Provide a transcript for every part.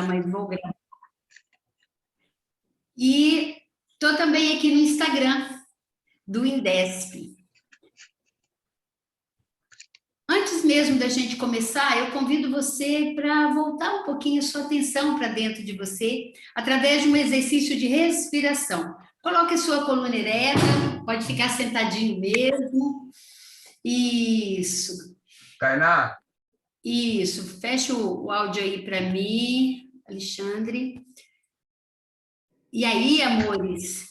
mas vou gravar. E estou também aqui no Instagram do Indesp. Antes mesmo da gente começar, eu convido você para voltar um pouquinho a sua atenção para dentro de você, através de um exercício de respiração. Coloque a sua coluna ereta, pode ficar sentadinho mesmo. Isso. Tainá? Isso. Fecha o áudio aí para mim, Alexandre. E aí, amores,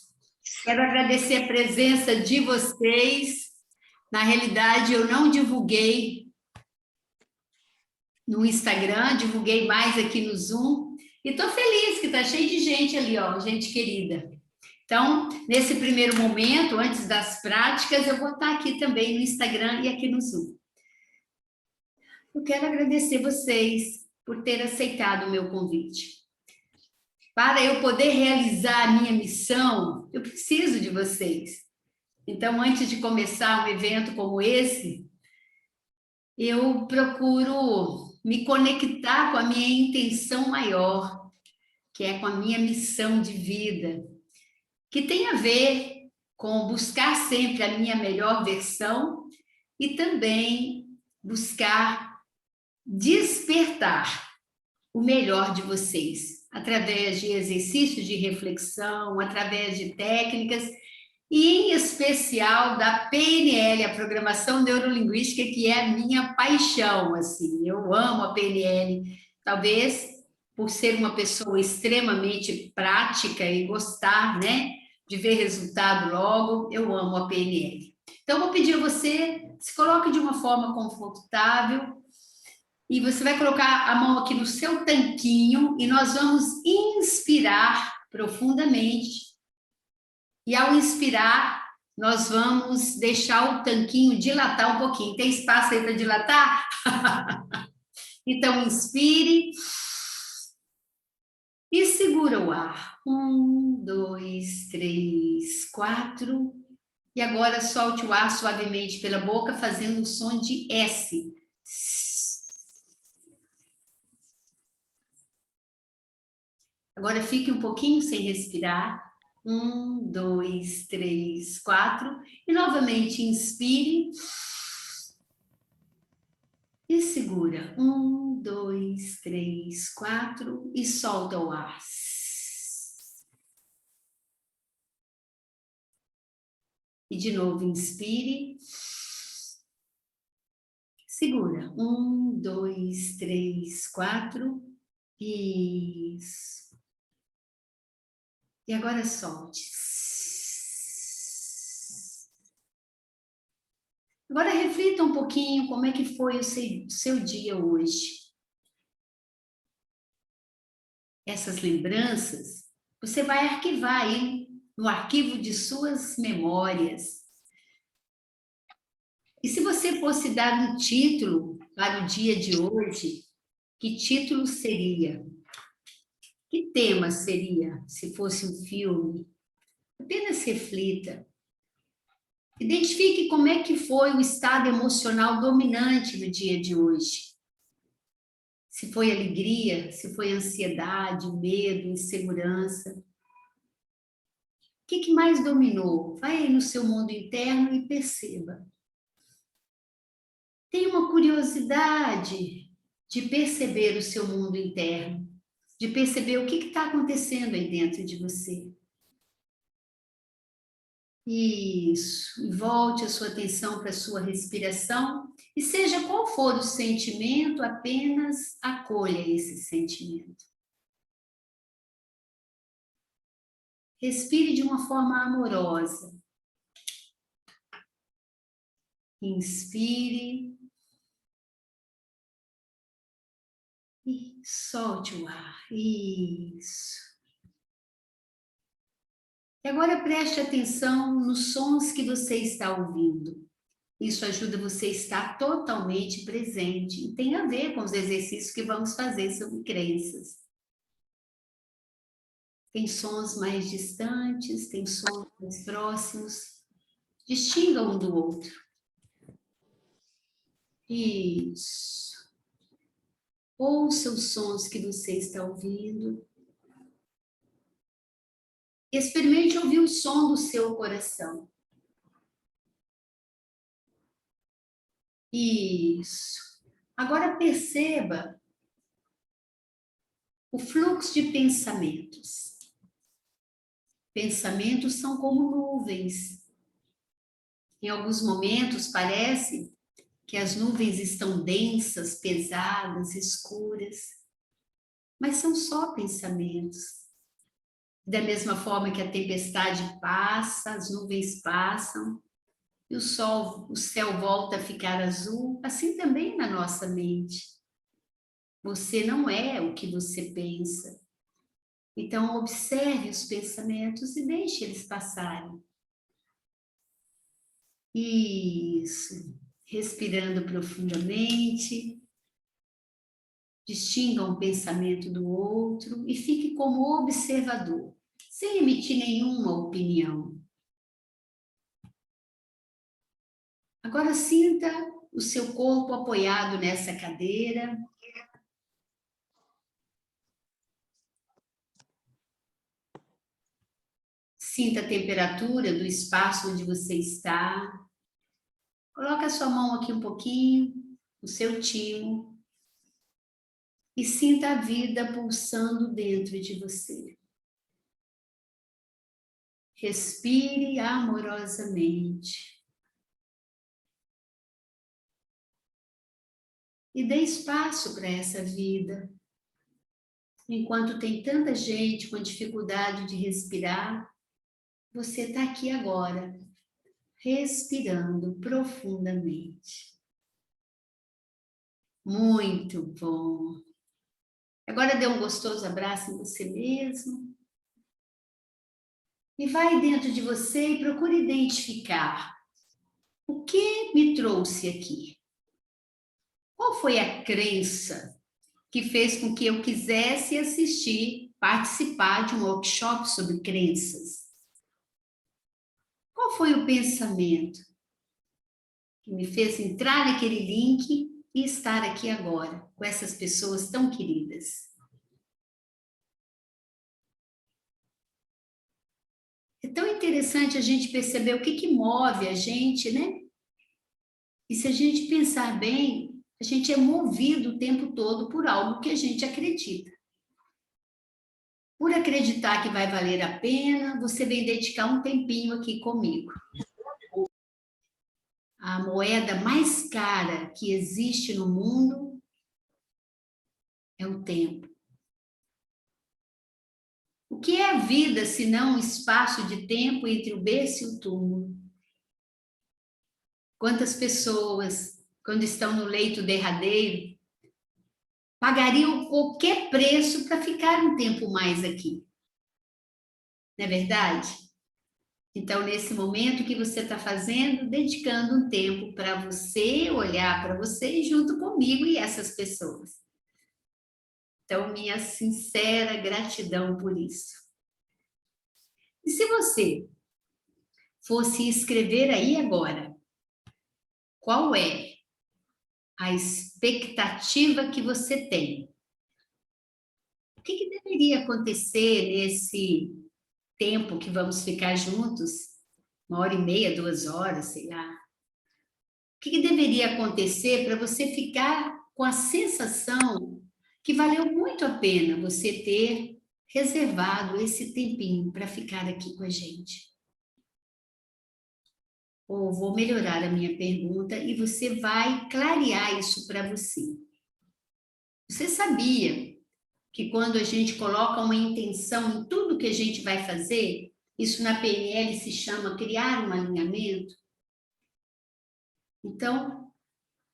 quero agradecer a presença de vocês. Na realidade, eu não divulguei no Instagram, divulguei mais aqui no Zoom. E estou feliz que está cheio de gente ali, ó, gente querida. Então, nesse primeiro momento, antes das práticas, eu vou estar aqui também no Instagram e aqui no Zoom. Eu quero agradecer vocês por ter aceitado o meu convite. Para eu poder realizar a minha missão, eu preciso de vocês. Então, antes de começar um evento como esse, eu procuro me conectar com a minha intenção maior, que é com a minha missão de vida, que tem a ver com buscar sempre a minha melhor versão e também buscar despertar o melhor de vocês, através de exercícios de reflexão, através de técnicas, e em especial da PNL, a Programação Neurolinguística, que é a minha paixão, assim, eu amo a PNL, talvez por ser uma pessoa extremamente prática e gostar, né, de ver resultado logo, eu amo a PNL. Então, vou pedir a você, se coloque de uma forma confortável, e você vai colocar a mão aqui no seu tanquinho, e nós vamos inspirar profundamente. E ao inspirar, nós vamos deixar o tanquinho dilatar um pouquinho. Tem espaço aí para dilatar? Então, inspire. E segura o ar. 1, 2, 3, 4. E agora solte o ar suavemente pela boca, fazendo o som de S. Agora fique um pouquinho sem respirar. 1, 2, 3, 4. E novamente inspire. E segura. 1, 2, 3, 4. E solta o ar. E de novo, inspire. Segura. 1, 2, 3, 4. Isso. E agora solte. Agora reflita um pouquinho como é que foi o seu dia hoje. Essas lembranças, você vai arquivar aí no arquivo de suas memórias. E se você fosse dar um título para o dia de hoje, que título seria? Que tema seria, se fosse um filme? Apenas reflita. Identifique como é que foi o estado emocional dominante no dia de hoje. Se foi alegria, se foi ansiedade, medo, insegurança. O que mais dominou? Vai aí no seu mundo interno e perceba. Tenha uma curiosidade de perceber o seu mundo interno, de perceber o que está acontecendo aí dentro de você. Isso, e volte a sua atenção para a sua respiração, e seja qual for o sentimento, apenas acolha esse sentimento. Respire de uma forma amorosa. Inspire. E solte o ar. Isso. E agora preste atenção nos sons que você está ouvindo. Isso ajuda você a estar totalmente presente e tem a ver com os exercícios que vamos fazer sobre crenças. Tem sons mais distantes, tem sons mais próximos. Distinga um do outro. Isso. Ouça os sons que você está ouvindo. Experimente ouvir o som do seu coração. Isso. Agora perceba o fluxo de pensamentos. Pensamentos são como nuvens. Em alguns momentos parece que as nuvens estão densas, pesadas, escuras, mas são só pensamentos. Da mesma forma que a tempestade passa, as nuvens passam, e o céu volta a ficar azul, assim também na nossa mente. Você não é o que você pensa. Então, observe os pensamentos e deixe eles passarem. Isso. Respirando profundamente. Distinga um pensamento do outro e fique como observador, sem emitir nenhuma opinião. Agora sinta o seu corpo apoiado nessa cadeira. Sinta a temperatura do espaço onde você está. Coloque a sua mão aqui um pouquinho, no seu timo. E sinta a vida pulsando dentro de você. Respire amorosamente. E dê espaço para essa vida. Enquanto tem tanta gente com dificuldade de respirar, você está aqui agora, respirando profundamente. Muito bom. Agora dê um gostoso abraço em você mesmo. E vai dentro de você e procure identificar o que me trouxe aqui. Qual foi a crença que fez com que eu quisesse assistir, participar de um workshop sobre crenças? Qual foi o pensamento que me fez entrar naquele link e estar aqui agora, com essas pessoas tão queridas? É tão interessante a gente perceber o que move a gente, né? E se a gente pensar bem, a gente é movido o tempo todo por algo que a gente acredita. Por acreditar que vai valer a pena, você vem dedicar um tempinho aqui comigo. A moeda mais cara que existe no mundo é o tempo. O que é a vida se não um espaço de tempo entre o berço e o túmulo? Quantas pessoas, quando estão no leito derradeiro, pagariam qualquer preço para ficar um tempo mais aqui? Não é verdade? Então, nesse momento, o que você está fazendo? Dedicando um tempo para você, olhar para você junto comigo e essas pessoas. Então, minha sincera gratidão por isso. E se você fosse escrever aí agora, qual é a expectativa que você tem? O que deveria acontecer nesse tempo que vamos ficar juntos? 1h30, 2 horas, sei lá. O que deveria acontecer para você ficar com a sensação que valeu muito a pena você ter reservado esse tempinho para ficar aqui com a gente? Ou vou melhorar a minha pergunta e você vai clarear isso para você. Você sabia que quando a gente coloca uma intenção em tudo que a gente vai fazer, isso na PNL se chama criar um alinhamento? Então,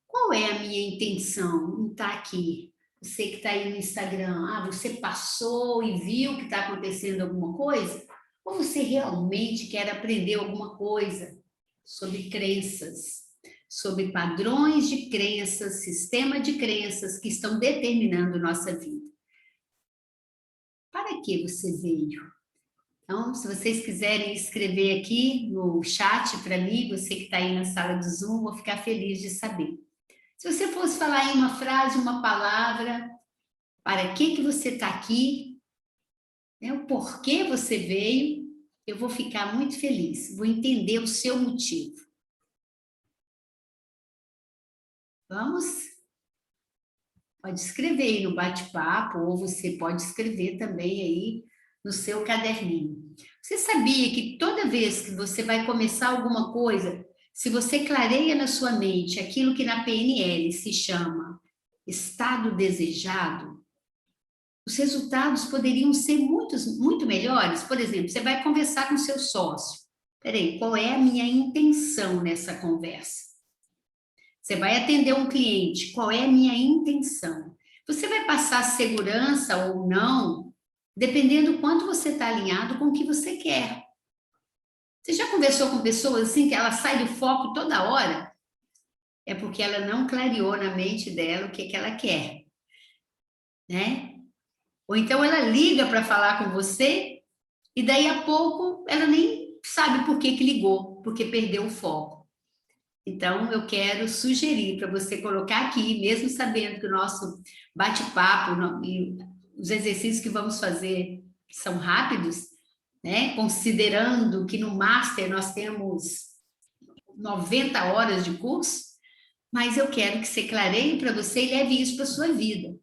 qual é a minha intenção em estar aqui? Você que está aí no Instagram, você passou e viu que está acontecendo alguma coisa? Ou você realmente quer aprender alguma coisa sobre crenças, sobre padrões de crenças, sistema de crenças que estão determinando nossa vida? Para que você veio? Então, se vocês quiserem escrever aqui no chat para mim, você que está aí na sala do Zoom, vou ficar feliz de saber. Se você fosse falar em uma frase, uma palavra, para que você está aqui, né? O porquê você veio, eu vou ficar muito feliz, vou entender o seu motivo. Vamos? Pode escrever aí no bate-papo, ou você pode escrever também aí no seu caderninho. Você sabia que toda vez que você vai começar alguma coisa, se você clareia na sua mente aquilo que na PNL se chama estado desejado, os resultados poderiam ser muito melhores? Por exemplo, você vai conversar com seu sócio. Peraí, qual é a minha intenção nessa conversa? Você vai atender um cliente, qual é a minha intenção? Você vai passar segurança ou não, dependendo do quanto você está alinhado com o que você quer. Você já conversou com pessoas assim que ela sai do foco toda hora? É porque ela não clareou na mente dela o que ela quer, né? Ou então ela liga para falar com você e daí a pouco ela nem sabe por que ligou, porque perdeu o foco. Então, eu quero sugerir para você colocar aqui, mesmo sabendo que o nosso bate-papo e os exercícios que vamos fazer são rápidos, né? Considerando que no Master nós temos 90 horas de curso, mas eu quero que você clareie para você e leve isso para a sua vida.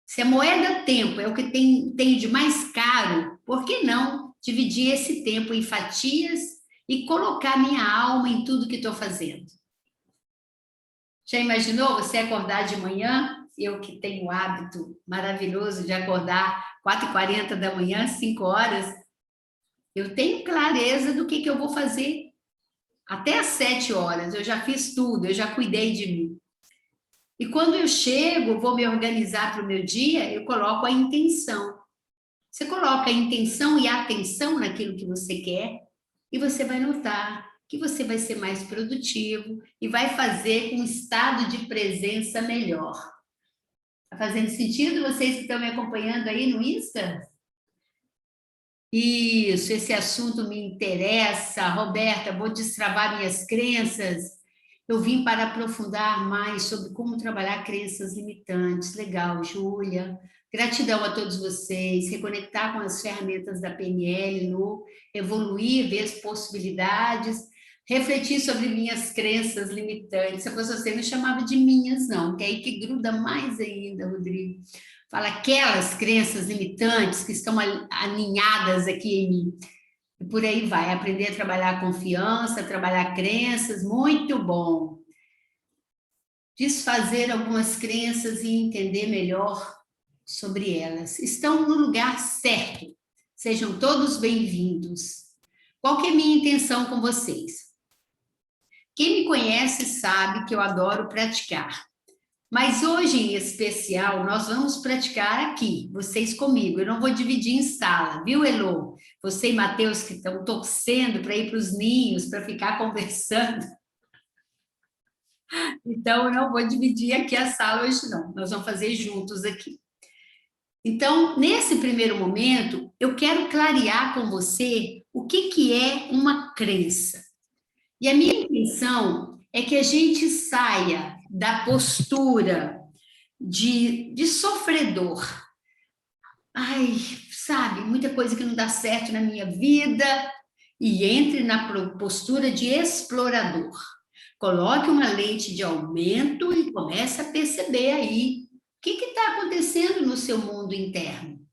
Se a moeda tempo é o que tem de mais caro, por que não dividir esse tempo em fatias e colocar minha alma em tudo que estou fazendo? Já imaginou você acordar de manhã? Eu que tenho o hábito maravilhoso de acordar 4h40 da manhã, 5 horas, eu tenho clareza do que eu vou fazer até às 7 horas. Eu já fiz tudo, eu já cuidei de mim. E quando eu chego, vou me organizar para o meu dia, eu coloco a intenção. Você coloca a intenção e a atenção naquilo que você quer e você vai notar que você vai ser mais produtivo e vai fazer com um estado de presença melhor. Está fazendo sentido vocês que estão me acompanhando aí no Insta? Isso, esse assunto me interessa. Roberta, vou destravar minhas crenças. Eu vim para aprofundar mais sobre como trabalhar crenças limitantes. Legal, Júlia. Gratidão a todos vocês. Reconectar com as ferramentas da PNL, no evoluir, ver as possibilidades, refletir sobre minhas crenças limitantes. Se fosse você, não chamava de minhas, não, que é aí que gruda mais ainda, Rodrigo. Fala aquelas crenças limitantes que estão aninhadas aqui em mim. E por aí vai, aprender a trabalhar a confiança, trabalhar crenças, muito bom. Desfazer algumas crenças e entender melhor sobre elas. Estão no lugar certo. Sejam todos bem-vindos. Qual que é a minha intenção com vocês? Quem me conhece sabe que eu adoro praticar. Mas hoje, em especial, nós vamos praticar aqui, vocês comigo. Eu não vou dividir em sala, viu, Elô? Você e Matheus que estão torcendo para ir para os ninhos, para ficar conversando. Então, eu não vou dividir aqui a sala hoje, não. Nós vamos fazer juntos aqui. Então, nesse primeiro momento, eu quero clarear com você o que é uma crença. E a minha intenção é que a gente saia da postura de sofredor. Ai, sabe, muita coisa que não dá certo na minha vida, e entre na postura de explorador. Coloque uma lente de aumento e comece a perceber aí o que está acontecendo no seu mundo interno.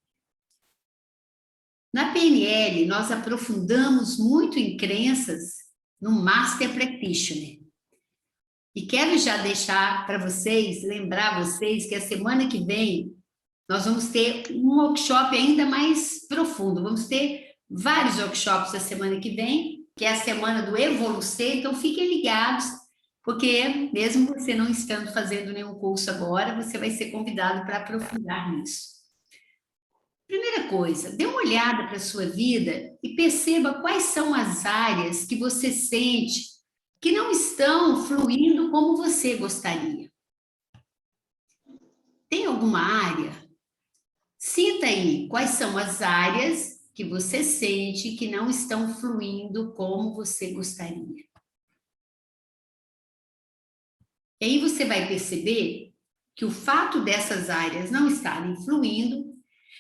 Na PNL, nós aprofundamos muito em crenças no Master Practitioner. E quero já deixar para vocês, lembrar vocês que a semana que vem nós vamos ter um workshop ainda mais profundo. Vamos ter vários workshops a semana que vem, que é a semana do Evolucer, então fiquem ligados, porque mesmo você não estando fazendo nenhum curso agora, você vai ser convidado para aprofundar nisso. Primeira coisa, dê uma olhada para a sua vida e perceba quais são as áreas que você sente que não estão fluindo como você gostaria. Tem alguma área? Sinta aí quais são as áreas que você sente que não estão fluindo como você gostaria. E aí você vai perceber que o fato dessas áreas não estarem fluindo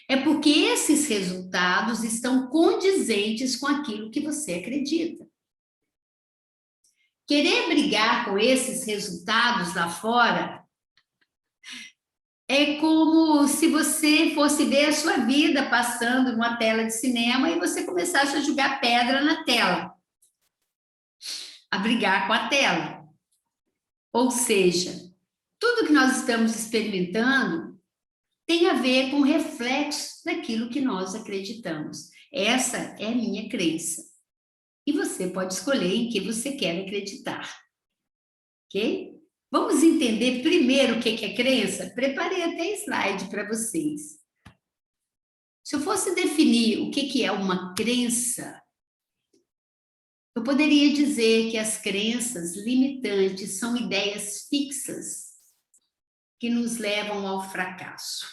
é porque esses resultados estão condizentes com aquilo que você acredita. Querer brigar com esses resultados lá fora é como se você fosse ver a sua vida passando numa tela de cinema e você começasse a jogar pedra na tela, a brigar com a tela. Ou seja, tudo que nós estamos experimentando tem a ver com o reflexo daquilo que nós acreditamos. Essa é a minha crença. E você pode escolher em que você quer acreditar. Ok? Vamos entender primeiro o que é crença? Preparei até slide para vocês. Se eu fosse definir o que é uma crença, eu poderia dizer que as crenças limitantes são ideias fixas que nos levam ao fracasso.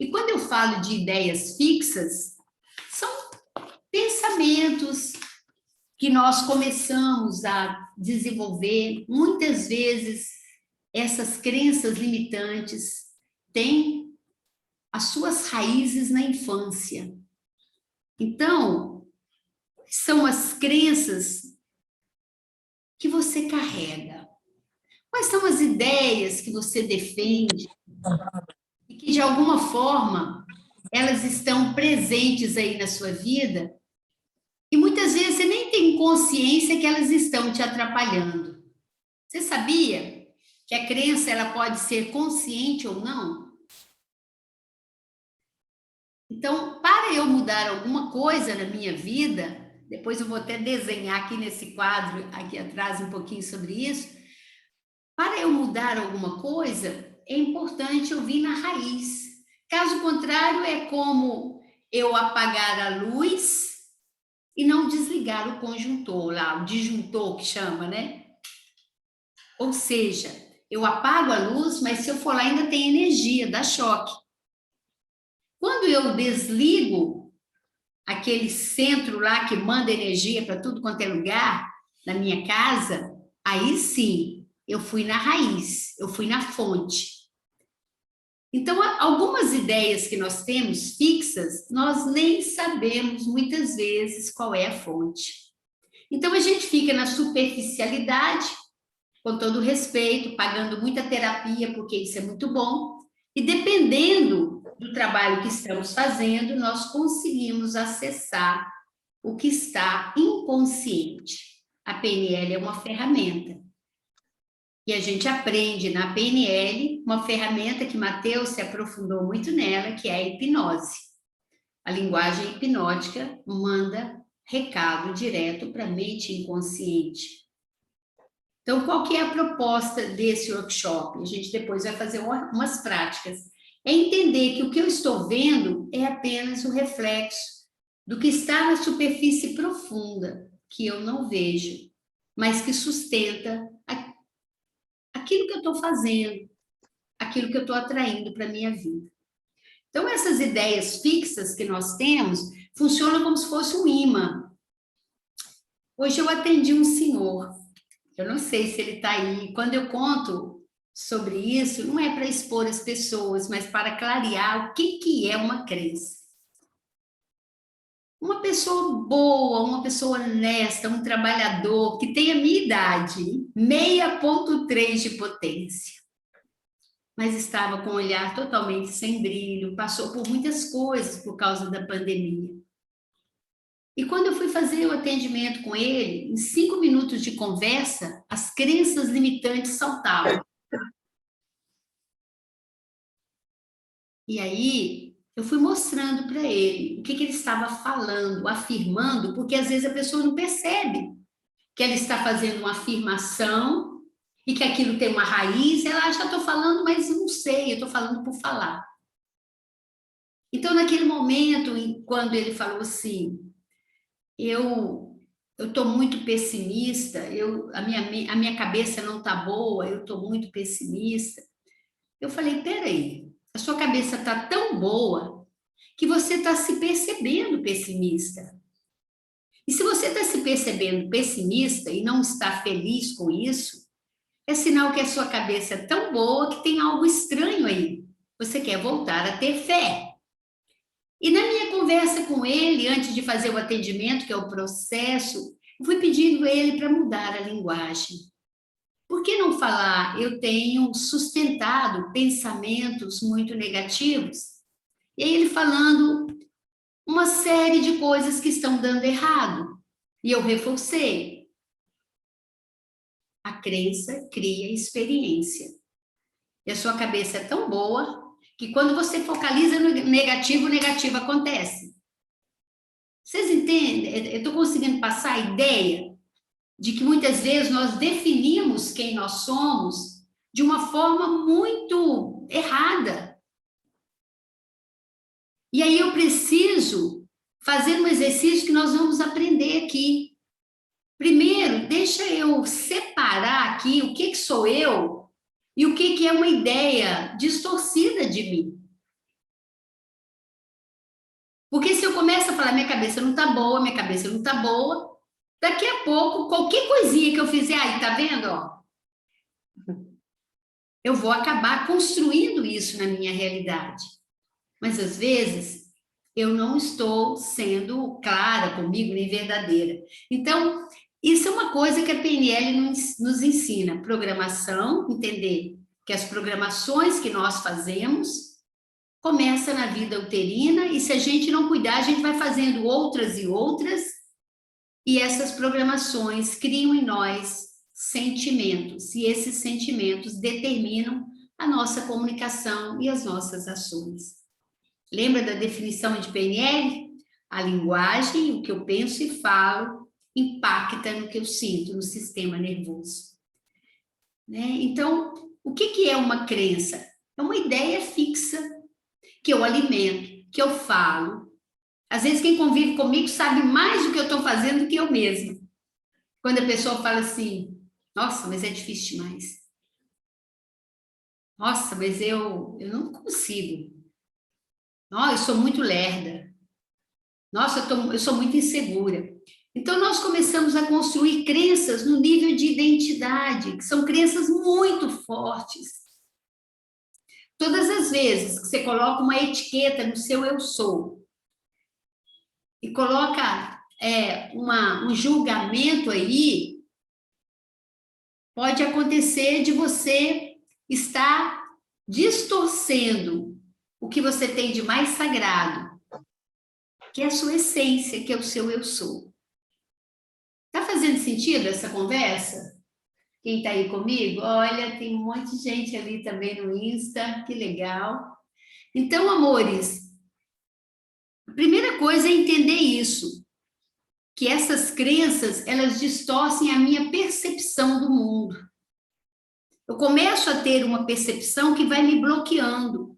E quando eu falo de ideias fixas, são pensamentos que nós começamos a desenvolver. Muitas vezes, essas crenças limitantes têm as suas raízes na infância. Então, são as crenças que você carrega. Quais são as ideias que você defende e que, de alguma forma, elas estão presentes aí na sua vida e muitas vezes você nem tem consciência que elas estão te atrapalhando. Você sabia que a crença ela pode ser consciente ou não? Então, para eu mudar alguma coisa na minha vida, depois eu vou até desenhar aqui nesse quadro, aqui atrás, um pouquinho sobre isso. Para eu mudar alguma coisa, é importante eu vir na raiz. Caso contrário, é como eu apagar a luz e não desligar o conjuntor, lá, o disjuntor que chama, né? Ou seja, eu apago a luz, mas se eu for lá ainda tem energia, dá choque. Quando eu desligo aquele centro lá que manda energia para tudo quanto é lugar, na minha casa, aí sim, eu fui na raiz, eu fui na fonte. Então, algumas ideias que nós temos fixas, nós nem sabemos muitas vezes qual é a fonte. Então, a gente fica na superficialidade, com todo respeito, pagando muita terapia, porque isso é muito bom, e dependendo do trabalho que estamos fazendo, nós conseguimos acessar o que está inconsciente. A PNL é uma ferramenta. E a gente aprende na PNL uma ferramenta que Matheus se aprofundou muito nela, que é a hipnose. A linguagem hipnótica manda recado direto para a mente inconsciente. Então, qual que é a proposta desse workshop? A gente depois vai fazer umas práticas. É entender que o que eu estou vendo é apenas o reflexo do que está na superfície profunda, que eu não vejo, mas que sustenta aquilo que eu estou fazendo, aquilo que eu estou atraindo para a minha vida. Então, essas ideias fixas que nós temos funcionam como se fosse um imã. Hoje eu atendi um senhor, eu não sei se ele está aí. Quando eu conto sobre isso, não é para expor as pessoas, mas para clarear o que é uma crença. Uma pessoa boa, uma pessoa honesta, um trabalhador que tem a minha idade, 6,3 de potência, mas estava com o olhar totalmente sem brilho, passou por muitas coisas por causa da pandemia. E quando eu fui fazer o atendimento com ele, em 5 minutos de conversa, as crenças limitantes saltavam. E aí, eu fui mostrando para ele o que ele estava falando, afirmando, porque às vezes a pessoa não percebe que ela está fazendo uma afirmação e que aquilo tem uma raiz, ela acha que eu estou falando, mas eu não sei, eu estou falando por falar. Então, naquele momento, quando ele falou assim, eu estou muito pessimista, a minha cabeça não está boa, eu estou muito pessimista. Eu falei, peraí, a sua cabeça está tão boa que você está se percebendo pessimista. E se você está se percebendo pessimista e não está feliz com isso, É sinal que a sua cabeça é tão boa que tem algo estranho aí. Você quer voltar a ter fé. E na minha conversa com ele, antes de fazer o atendimento, que é o processo, eu fui pedindo a ele para mudar a linguagem. Por que não falar, eu tenho sustentado pensamentos muito negativos? E aí ele falando uma série de coisas que estão dando errado. E eu reforcei. A crença cria experiência. E a sua cabeça é tão boa que quando você focaliza no negativo, o negativo acontece. Vocês entendem? Eu estou conseguindo passar a ideia de que muitas vezes nós definimos quem nós somos de uma forma muito errada. E aí eu preciso fazer um exercício que nós vamos aprender aqui. Primeiro, deixa eu separar aqui o que sou eu e o que é uma ideia distorcida de mim. Porque se eu começo a falar, minha cabeça não está boa, minha cabeça não está boa, daqui a pouco, qualquer coisinha que eu fizer, aí, tá vendo, ó? Eu vou acabar construindo isso na minha realidade. Mas, às vezes, eu não estou sendo clara comigo, nem verdadeira. Então, isso é uma coisa que a PNL nos ensina. Programação, entender que as programações que nós fazemos começam na vida uterina e se a gente não cuidar, a gente vai fazendo outras e outras e essas programações criam em nós sentimentos e esses sentimentos determinam a nossa comunicação e as nossas ações. Lembra da definição de PNL? A linguagem, o que eu penso e falo, impacta no que eu sinto, no sistema nervoso. Né? Então, o que é uma crença? É uma ideia fixa que eu alimento, que eu falo. Às vezes, quem convive comigo sabe mais do que eu estou fazendo do que eu mesma. Quando a pessoa fala assim, nossa, mas é difícil demais. Nossa, mas eu não consigo. Nossa, eu sou muito lerda. Nossa, eu sou muito insegura. Então, nós começamos a construir crenças no nível de identidade, que são crenças muito fortes. Todas as vezes que você coloca uma etiqueta no seu eu sou e coloca um julgamento aí, pode acontecer de você estar distorcendo o que você tem de mais sagrado, que é a sua essência, que é o seu eu sou. Tá fazendo sentido essa conversa? Quem tá aí comigo? Olha, tem um monte de gente ali também no Insta, que legal. Então, amores, a primeira coisa é entender isso, que essas crenças, elas distorcem a minha percepção do mundo. Eu começo a ter uma percepção que vai me bloqueando.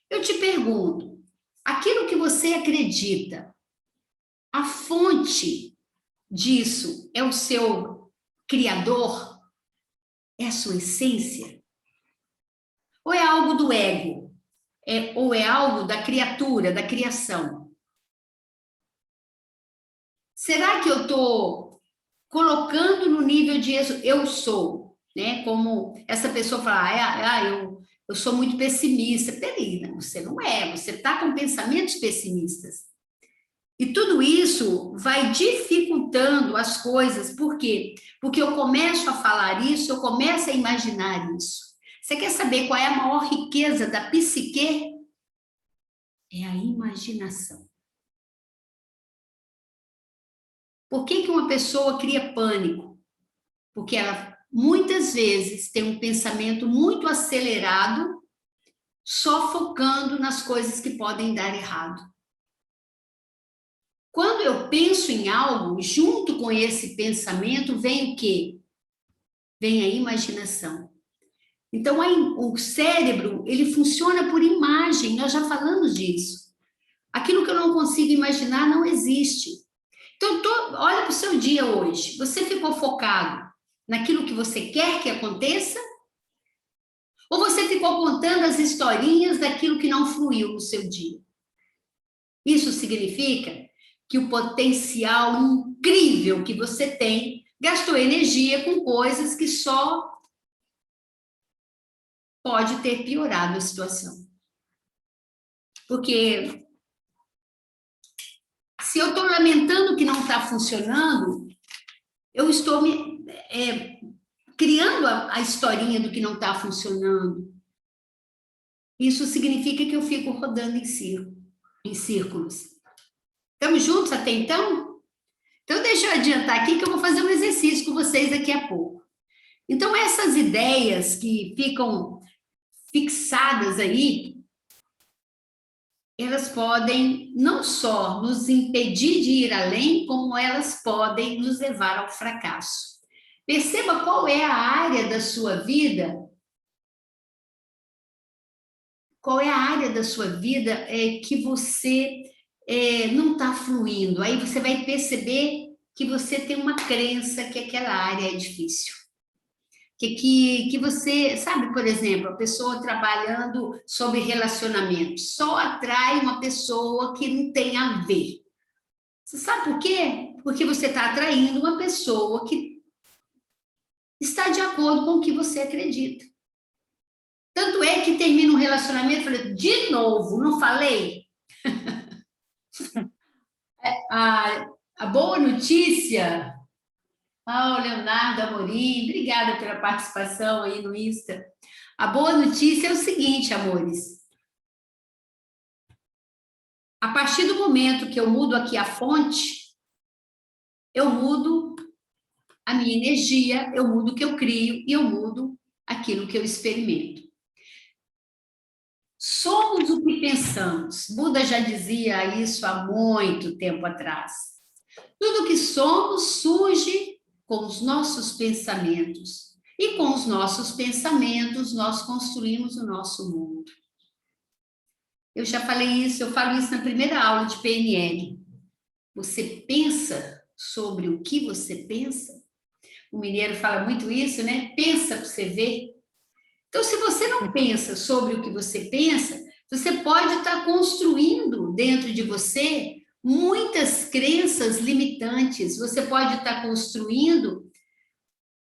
Eu te pergunto, aquilo que você acredita, a fonte disso é o seu criador? É a sua essência? Ou é algo do ego? Ou é algo da criatura, da criação? Será que eu estou colocando no nível de eu sou, né? Como essa pessoa fala, eu sou muito pessimista. Peraí, não, você não é, você está com pensamentos pessimistas. E tudo isso vai dificultando as coisas, por quê? Porque eu começo a falar isso, eu começo a imaginar isso. Você quer saber qual é a maior riqueza da psique? É a imaginação. Por que uma pessoa cria pânico? Porque ela muitas vezes tem um pensamento muito acelerado, só focando nas coisas que podem dar errado. Quando eu penso em algo, junto com esse pensamento, vem o quê? Vem a imaginação. Então, o cérebro, ele funciona por imagem, nós já falamos disso. Aquilo que eu não consigo imaginar não existe. Então, olha para o seu dia hoje. Você ficou focado naquilo que você quer que aconteça? Ou você ficou contando as historinhas daquilo que não fluiu no seu dia? Isso significa que o potencial incrível que você tem gastou energia com coisas que só pode ter piorado a situação. Porque se eu estou lamentando que não está funcionando, eu estou criando a historinha do que não está funcionando. Isso significa que eu fico rodando em círculos. Estamos juntos até então? Então, deixa eu adiantar aqui que eu vou fazer um exercício com vocês daqui a pouco. Então, essas ideias que ficam fixadas aí, elas podem não só nos impedir de ir além, como elas podem nos levar ao fracasso. Perceba qual é a área da sua vida, que você não está fluindo. Aí você vai perceber que você tem uma crença que aquela área é difícil. Que você, sabe, por exemplo, a pessoa trabalhando sobre relacionamento, só atrai uma pessoa que não tem a ver. Você sabe por quê? Porque você está atraindo uma pessoa que está de acordo com o que você acredita. Tanto é que termina um relacionamento e fala, de novo, não falei? A boa notícia... o Leonardo Amorim, obrigada pela participação aí no Insta. A boa notícia é o seguinte, amores. A partir do momento que eu mudo aqui a fonte, eu mudo a minha energia, eu mudo o que eu crio e eu mudo aquilo que eu experimento. Somos o que pensamos. Buda já dizia isso há muito tempo atrás. Tudo que somos surge com os nossos pensamentos. E com os nossos pensamentos, nós construímos o nosso mundo. Eu já falei isso, eu falo isso na primeira aula de PNL. Você pensa sobre o que você pensa? O mineiro fala muito isso, né? Pensa para você ver. Então, se você não pensa sobre o que você pensa, você pode estar construindo dentro de você muitas crenças limitantes. Você pode estar construindo.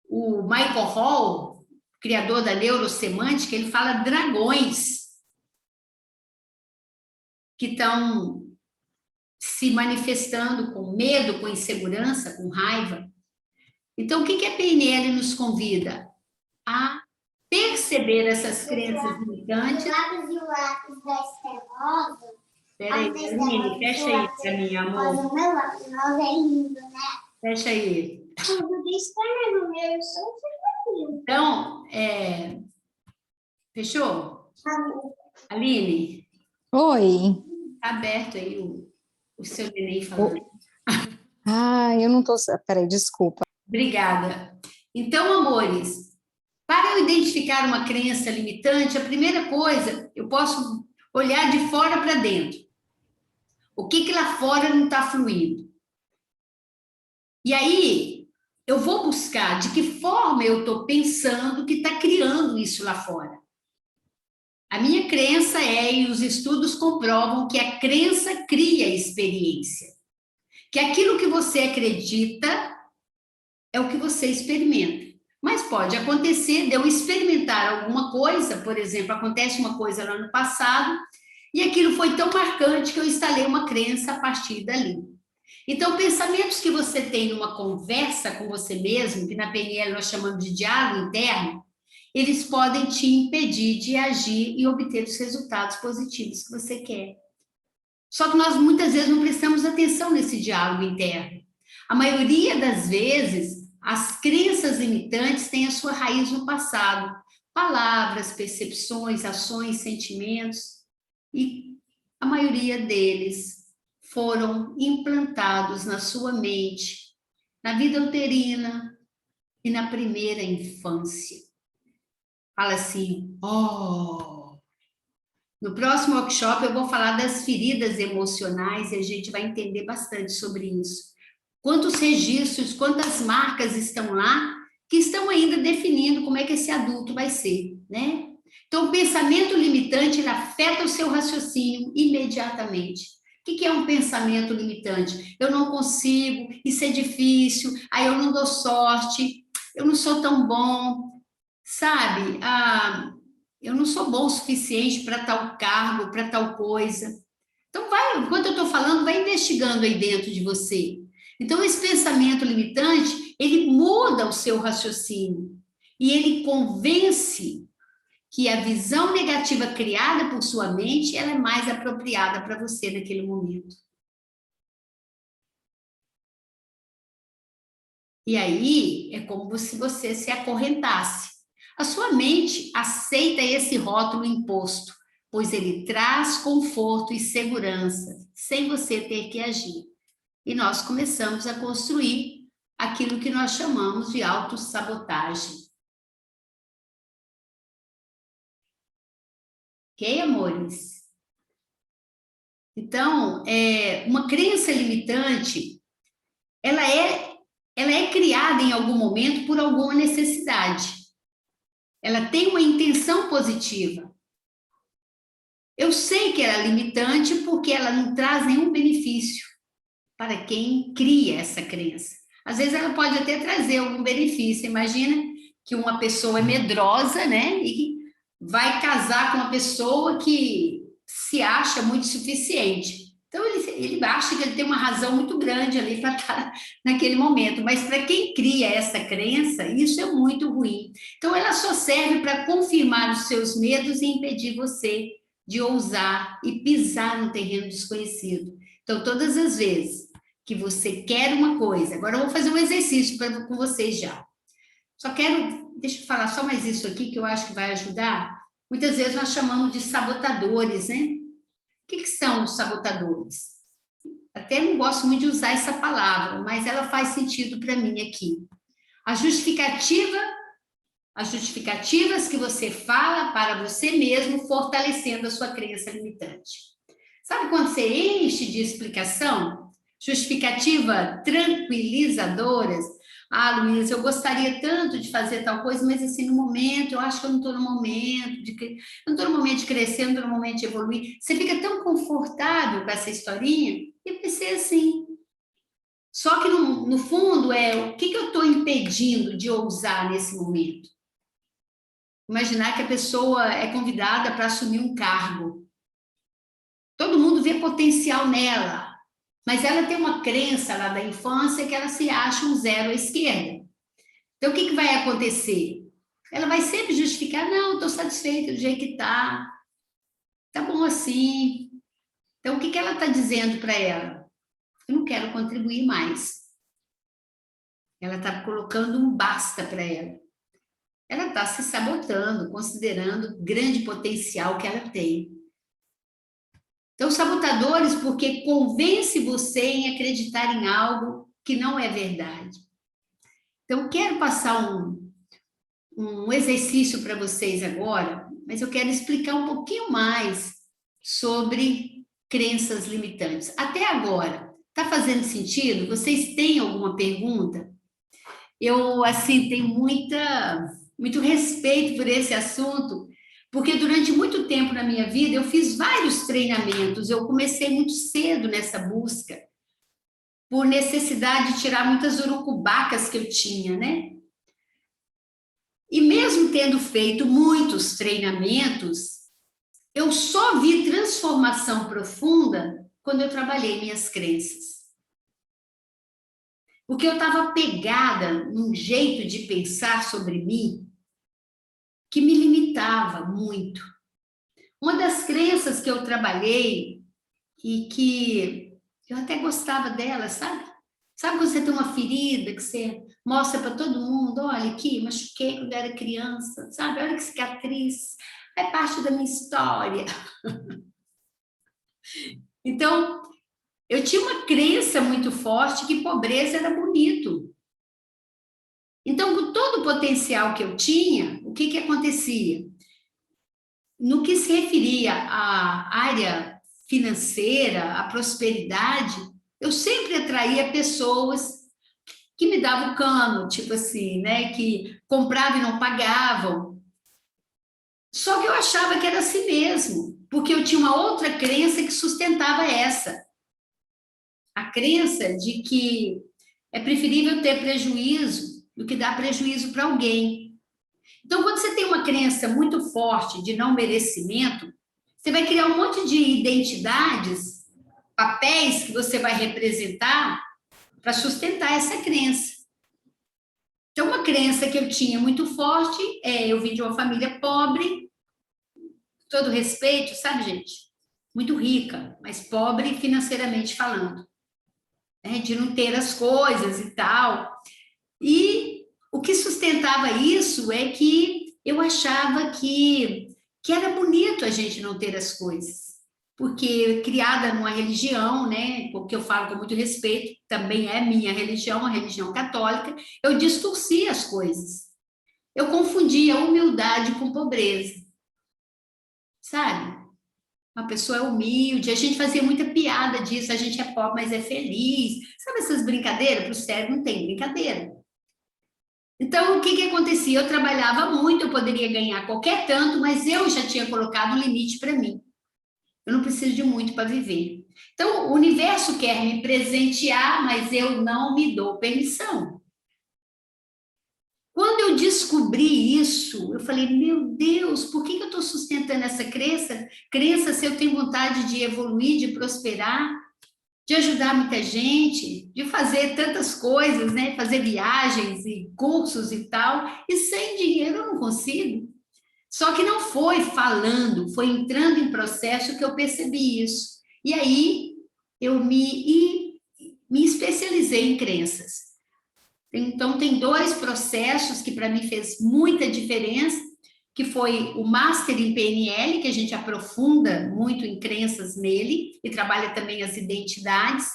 O Michael Hall, criador da neurosemântica, ele fala dragões que estão se manifestando com medo, com insegurança, com raiva. Então, o que a PNL nos convida? A perceber essas crenças limitantes. O lápis da Esterosa. Peraí, Aline, fecha aí para mim, amor. O meu lápis é lindo, né? Fecha aí. Tudo isso também no meu, eu sou lindo. Então, fechou? Aline? Oi. Tá aberto aí o seu neném falando. Eu não tô... Peraí, desculpa. Obrigada. Então, amores, para eu identificar uma crença limitante, a primeira coisa, eu posso olhar de fora para dentro. O que lá fora não está fluindo? E aí, eu vou buscar de que forma eu estou pensando que está criando isso lá fora. A minha crença e os estudos comprovam que a crença cria experiência. Que aquilo que você acredita é o que você experimenta. Mas pode acontecer de eu experimentar alguma coisa, por exemplo, acontece uma coisa lá no passado, e aquilo foi tão marcante que eu instalei uma crença a partir dali. Então, pensamentos que você tem numa conversa com você mesmo, que na PNL nós chamamos de diálogo interno, eles podem te impedir de agir e obter os resultados positivos que você quer. Só que nós muitas vezes não prestamos atenção nesse diálogo interno. A maioria das vezes, as crenças limitantes têm a sua raiz no passado. Palavras, percepções, ações, sentimentos. E a maioria deles foram implantados na sua mente, na vida uterina e na primeira infância. Fala assim, No próximo workshop eu vou falar das feridas emocionais e a gente vai entender bastante sobre isso. Quantos registros, quantas marcas estão lá que estão ainda definindo como é que esse adulto vai ser, né? Então, o pensamento limitante, ele afeta o seu raciocínio imediatamente. O que é um pensamento limitante? Eu não consigo, isso é difícil, aí eu não dou sorte, eu não sou tão bom, sabe? Eu não sou bom o suficiente para tal cargo, para tal coisa. Então, enquanto eu estou falando, vai investigando aí dentro de você. Então, esse pensamento limitante, ele muda o seu raciocínio e ele convence que a visão negativa criada por sua mente, ela é mais apropriada para você naquele momento. E aí, é como se você se acorrentasse. A sua mente aceita esse rótulo imposto, pois ele traz conforto e segurança, sem você ter que agir. E nós começamos a construir aquilo que nós chamamos de autossabotagem. Ok, amores? Então, uma crença limitante, ela é criada em algum momento por alguma necessidade. Ela tem uma intenção positiva. Eu sei que ela é limitante porque ela não traz nenhum benefício para quem cria essa crença. Às vezes ela pode até trazer algum benefício. Imagina que uma pessoa é medrosa, né? E vai casar com uma pessoa que se acha muito suficiente. Então, ele acha que ele tem uma razão muito grande ali para estar naquele momento. Mas para quem cria essa crença, isso é muito ruim. Então, ela só serve para confirmar os seus medos e impedir você de ousar e pisar no terreno desconhecido. Então, todas as vezes que você quer uma coisa, agora eu vou fazer um exercício com vocês já. Deixa eu falar só mais isso aqui que eu acho que vai ajudar. Muitas vezes nós chamamos de sabotadores, né? O que são os sabotadores? Até não gosto muito de usar essa palavra, mas ela faz sentido para mim aqui. As justificativas que você fala para você mesmo, fortalecendo a sua crença limitante. Sabe quando você enche de explicação? Justificativa tranquilizadoras. Luísa, eu gostaria tanto de fazer tal coisa, mas assim, no momento, eu acho que eu não estou no momento eu não estou no momento de crescer, não estou no momento de evoluir. Você fica tão confortável com essa historinha e vai ser assim. Só que, no fundo, o que eu estou impedindo de ousar nesse momento? Imaginar que a pessoa é convidada para assumir um cargo. Todo mundo vê potencial nela, mas ela tem uma crença lá da infância que ela se acha um zero à esquerda. Então, o que vai acontecer? Ela vai sempre justificar, não, estou satisfeita do jeito que está bom assim. Então, o que ela está dizendo para ela? Eu não quero contribuir mais. Ela está colocando um basta para ela. Ela está se sabotando, considerando o grande potencial que ela tem. Então, sabotadores, porque convence você em acreditar em algo que não é verdade. Então, quero passar um exercício para vocês agora, mas eu quero explicar um pouquinho mais sobre crenças limitantes. Até agora, está fazendo sentido? Vocês têm alguma pergunta? Eu, assim, tenho muito respeito por esse assunto, porque durante muito tempo na minha vida eu fiz vários treinamentos, eu comecei muito cedo nessa busca, por necessidade de tirar muitas urucubacas que eu tinha, né? E mesmo tendo feito muitos treinamentos, eu só vi transformação profunda quando eu trabalhei minhas crenças. Porque eu estava pegada num jeito de pensar sobre mim que me limitava muito. Uma das crenças que eu trabalhei e que eu até gostava dela, sabe? Sabe quando você tem uma ferida que você mostra para todo mundo, olha aqui, machuquei quando era criança, sabe? Olha que cicatriz, é parte da minha história. Então, eu tinha uma crença muito forte que pobreza era bonito. Então, com todo o potencial que eu tinha, o que acontecia? No que se referia à área financeira, à prosperidade, eu sempre atraía pessoas que me davam cano, tipo assim, né? Que compravam e não pagavam. Só que eu achava que era assim mesmo, porque eu tinha uma outra crença que sustentava essa. a crença de que é preferível ter prejuízo do que dar prejuízo para alguém. Então, quando você tem uma crença muito forte de não merecimento, você vai criar um monte de identidades, papéis que você vai representar para sustentar essa crença. Então, uma crença que eu tinha muito forte eu vim de uma família pobre, todo respeito, sabe, gente? Muito rica, mas pobre financeiramente falando, né? De não ter as coisas e tal. E o que sustentava isso é que eu achava que era bonito a gente não ter as coisas. Porque criada numa religião, né, o que eu falo com muito respeito, também é minha religião, a religião católica, eu distorcia as coisas. Eu confundia humildade com pobreza. Sabe? Uma pessoa é humilde, a gente fazia muita piada disso, a gente é pobre, mas é feliz. Sabe essas brincadeiras? Para o cérebro não tem brincadeira. Então, o que acontecia? Eu trabalhava muito, eu poderia ganhar qualquer tanto, mas eu já tinha colocado um limite para mim. Eu não preciso de muito para viver. Então, o universo quer me presentear, mas eu não me dou permissão. Quando eu descobri isso, eu falei, meu Deus, por que eu estou sustentando essa crença? Crença se eu tenho vontade de evoluir, de prosperar, de ajudar muita gente, de fazer tantas coisas, né? Fazer viagens e cursos e tal, e sem dinheiro eu não consigo. Só que não foi falando, foi entrando em processo que eu percebi isso. E aí eu me especializei em crenças. Então, tem 2 processos que para mim fez muita diferença, que foi o Master em PNL, que a gente aprofunda muito em crenças nele, e trabalha também as identidades,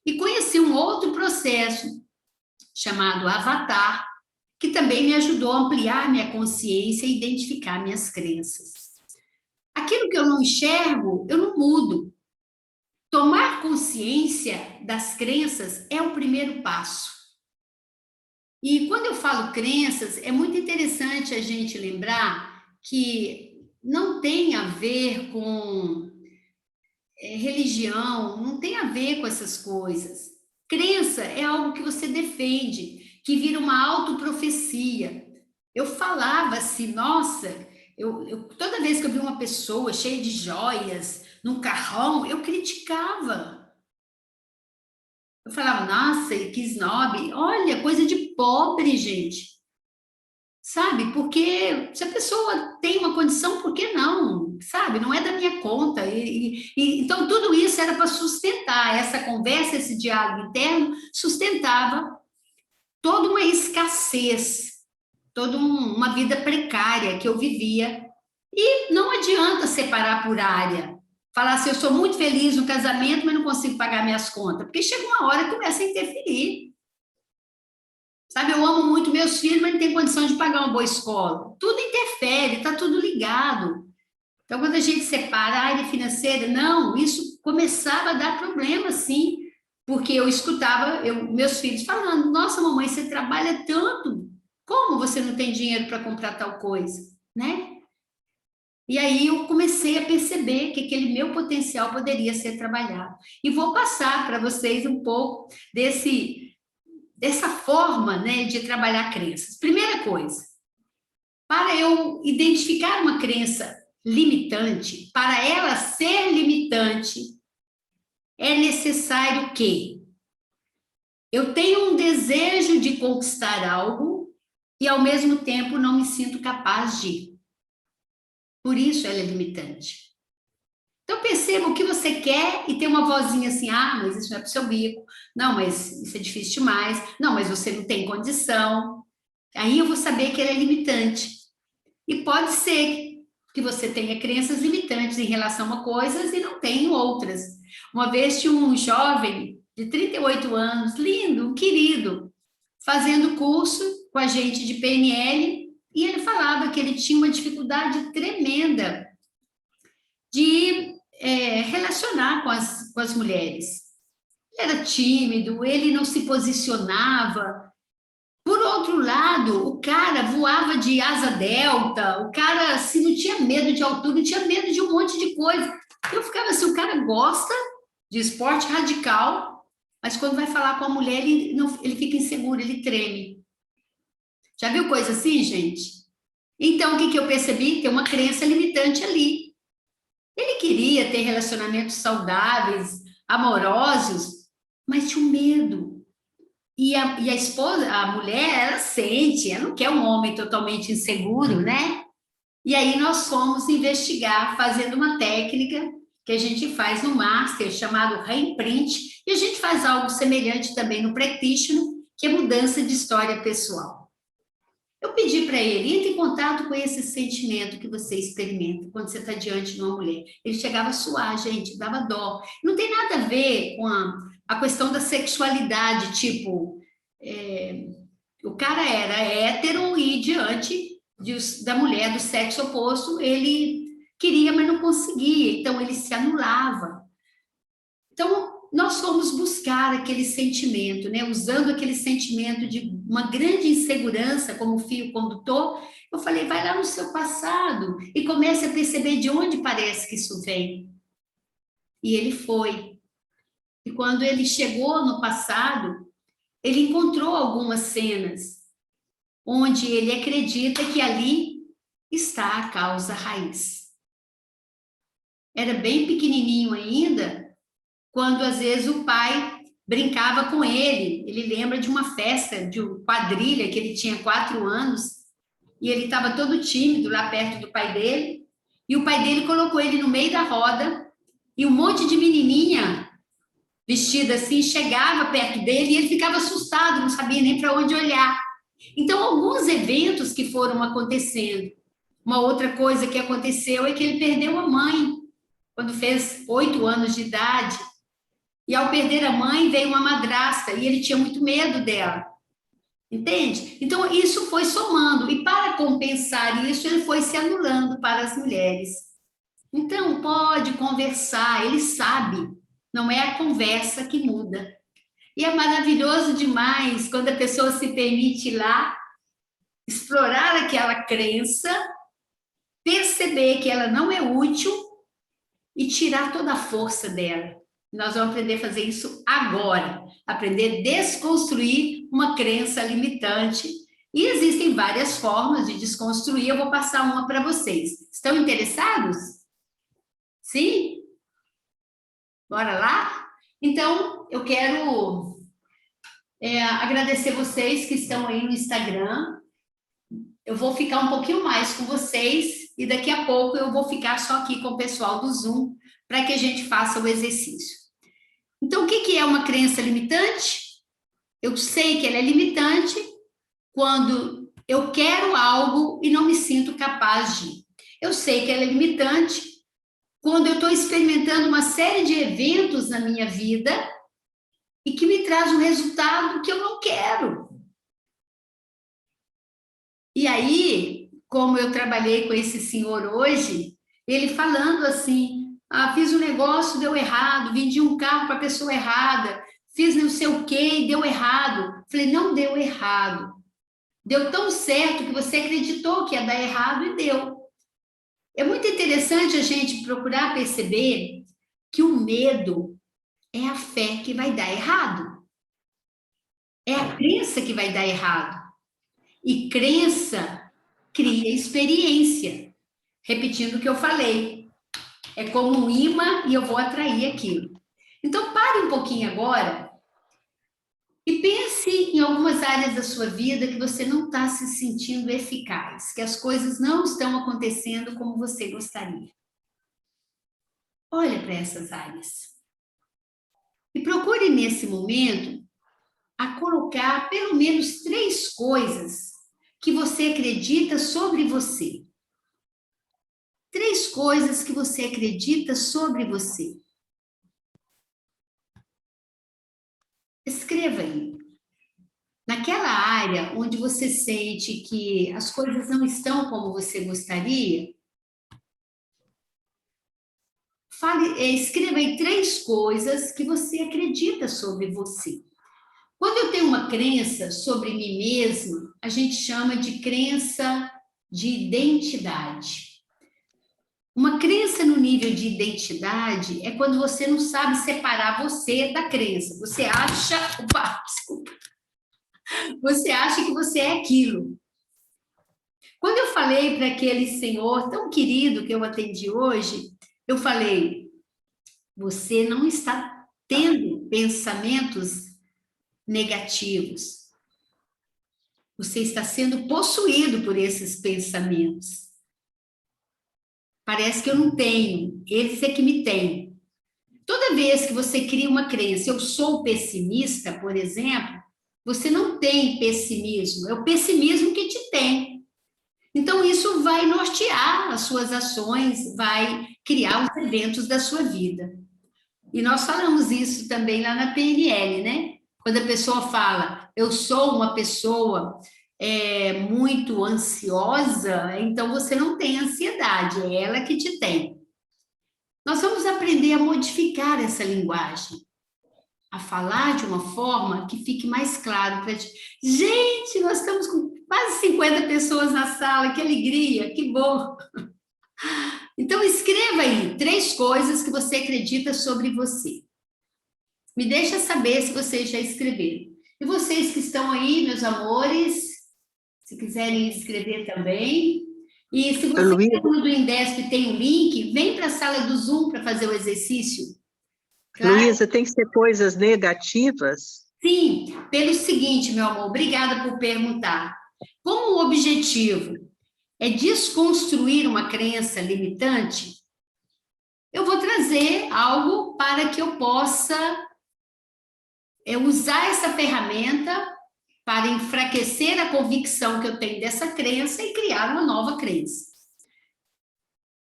e conheci um outro processo, chamado Avatar, que também me ajudou a ampliar minha consciência e identificar minhas crenças. Aquilo que eu não enxergo, eu não mudo. Tomar consciência das crenças é o primeiro passo. E quando eu falo crenças, é muito interessante a gente lembrar que não tem a ver com religião, não tem a ver com essas coisas. Crença é algo que você defende, que vira uma autoprofecia. Eu falava assim, nossa, toda vez que eu vi uma pessoa cheia de joias, num carrão, eu criticava. Eu falava, nossa, que snob. Olha, coisa de pobre, gente. Sabe? Porque se a pessoa tem uma condição, por que não? Sabe? Não é da minha conta. Então, tudo isso era para sustentar. Essa conversa, esse diálogo interno, sustentava toda uma escassez, toda uma vida precária que eu vivia. E não adianta separar por área. Falar assim, eu sou muito feliz no casamento, mas não consigo pagar minhas contas. Porque chega uma hora que começa a interferir. Sabe, eu amo muito meus filhos, mas não tenho condição de pagar uma boa escola. Tudo interfere, está tudo ligado. Então, quando a gente separa a área financeira, não, isso começava a dar problema, sim. Porque eu escutava meus filhos falando, nossa, mamãe, você trabalha tanto. Como você não tem dinheiro para comprar tal coisa? Né? E aí eu comecei a perceber que aquele meu potencial poderia ser trabalhado. E vou passar para vocês um pouco dessa forma, né, de trabalhar crenças. Primeira coisa, para eu identificar uma crença limitante, para ela ser limitante, é necessário que eu tenha um desejo de conquistar algo e, ao mesmo tempo, não me sinto capaz de. Por isso ela é limitante. Então, perceba o que você quer e tem uma vozinha assim, ah, mas isso não é para o seu bico. Não, mas isso é difícil demais. Não, mas você não tem condição. Aí eu vou saber que ela é limitante. E pode ser que você tenha crenças limitantes em relação a coisas e não tenha outras. Uma vez tinha um jovem de 38 anos, lindo, querido, fazendo curso com a gente de PNL, e ele falava que ele tinha uma dificuldade tremenda de relacionar com as mulheres. Ele era tímido, ele não se posicionava. Por outro lado, o cara voava de asa delta, o cara assim, não tinha medo de altura, não tinha medo de um monte de coisa. Eu ficava assim, o cara gosta de esporte radical, mas quando vai falar com a mulher, ele fica inseguro, ele treme. Já viu coisa assim, gente? Então, o que eu percebi? Tem uma crença limitante ali. Ele queria ter relacionamentos saudáveis, amorosos, mas tinha um medo. E a esposa, a mulher, ela sente, ela não quer um homem totalmente inseguro, né? E aí nós fomos investigar, fazendo uma técnica que a gente faz no Master, chamado Reimprint, e a gente faz algo semelhante também no Practitioner, que é mudança de história pessoal. Eu pedi para ele, entre em contato com esse sentimento que você experimenta quando você está diante de uma mulher. Ele chegava a suar, gente, dava dó. Não tem nada a ver com a questão da sexualidade, tipo, o cara era hétero e diante da mulher do sexo oposto, ele queria, mas não conseguia, então ele se anulava. Então, nós fomos buscar aquele sentimento, né? Usando aquele sentimento de uma grande insegurança como fio condutor, eu falei, vai lá no seu passado e comece a perceber de onde parece que isso vem. E ele foi. E quando ele chegou no passado, ele encontrou algumas cenas onde ele acredita que ali está a causa raiz. Era bem pequenininho ainda, quando às vezes o pai brincava com ele. Ele lembra de uma festa de quadrilha, que ele tinha 4 anos, e ele estava todo tímido lá perto do pai dele, e o pai dele colocou ele no meio da roda, e um monte de menininha vestida assim chegava perto dele, e ele ficava assustado, não sabia nem para onde olhar. Então, alguns eventos que foram acontecendo. Uma outra coisa que aconteceu é que ele perdeu a mãe, quando fez 8 anos de idade. E ao perder a mãe, veio uma madrasta, e ele tinha muito medo dela. Entende? Então, isso foi somando. E para compensar isso, ele foi se anulando para as mulheres. Então, pode conversar, ele sabe. Não é a conversa que muda. E é maravilhoso demais quando a pessoa se permite ir lá, explorar aquela crença, perceber que ela não é útil e tirar toda a força dela. Nós vamos aprender a fazer isso agora, aprender a desconstruir uma crença limitante. E existem várias formas de desconstruir, eu vou passar uma para vocês. Estão interessados? Sim? Bora lá? Então, eu quero agradecer vocês que estão aí no Instagram. Eu vou ficar um pouquinho mais com vocês e daqui a pouco eu vou ficar só aqui com o pessoal do Zoom para que a gente faça o exercício. Então, o que é uma crença limitante? Eu sei que ela é limitante quando eu quero algo e não me sinto capaz de. Eu sei que ela é limitante quando eu estou experimentando uma série de eventos na minha vida e que me traz um resultado que eu não quero. E aí, como eu trabalhei com esse senhor hoje, ele falando assim, fiz um negócio, deu errado, vendi um carro para a pessoa errada, fiz não sei o quê e deu errado. Falei, não deu errado. Deu tão certo que você acreditou que ia dar errado e deu. É muito interessante a gente procurar perceber que o medo é a fé que vai dar errado. É a crença que vai dar errado. E crença cria experiência. Repetindo o que eu falei. É como um imã e eu vou atrair aquilo. Então, pare um pouquinho agora e pense em algumas áreas da sua vida que você não está se sentindo eficaz, que as coisas não estão acontecendo como você gostaria. Olha para essas áreas. E procure, nesse momento, a colocar pelo menos 3 coisas que você acredita sobre você. 3 coisas que você acredita sobre você. Escreva aí. Naquela área onde você sente que as coisas não estão como você gostaria, escreva aí 3 coisas que você acredita sobre você. Quando eu tenho uma crença sobre mim mesma, a gente chama de crença de identidade. Uma crença no nível de identidade é quando você não sabe separar você da crença. Você acha, opa, desculpa, você acha que você é aquilo. Quando eu falei para aquele senhor tão querido que eu atendi hoje, eu falei, você não está tendo pensamentos negativos. Você está sendo possuído por esses pensamentos. Parece que eu não tenho, eles é que me têm. Toda vez que você cria uma crença, eu sou pessimista, por exemplo, você não tem pessimismo, é o pessimismo que te tem. Então, isso vai nortear as suas ações, vai criar os eventos da sua vida. E nós falamos isso também lá na PNL, né? Quando a pessoa fala, eu sou uma pessoa muito ansiosa, então você não tem ansiedade, é ela que te tem. Nós vamos aprender a modificar essa linguagem, a falar de uma forma que fique mais claro para ti. Gente, nós estamos com quase 50 pessoas na sala, que alegria, que bom! Então, escreva aí 3 coisas que você acredita sobre você. Me deixa saber se vocês já escreveram. E vocês que estão aí, meus amores, se quiserem escrever também. E se você é aluno do Indesp tem um link, vem para a sala do Zoom para fazer o exercício. Claro? Luísa, tem que ser coisas negativas? Sim, pelo seguinte, meu amor, obrigada por perguntar. Como o objetivo é desconstruir uma crença limitante, eu vou trazer algo para que eu possa usar essa ferramenta para enfraquecer a convicção que eu tenho dessa crença e criar uma nova crença.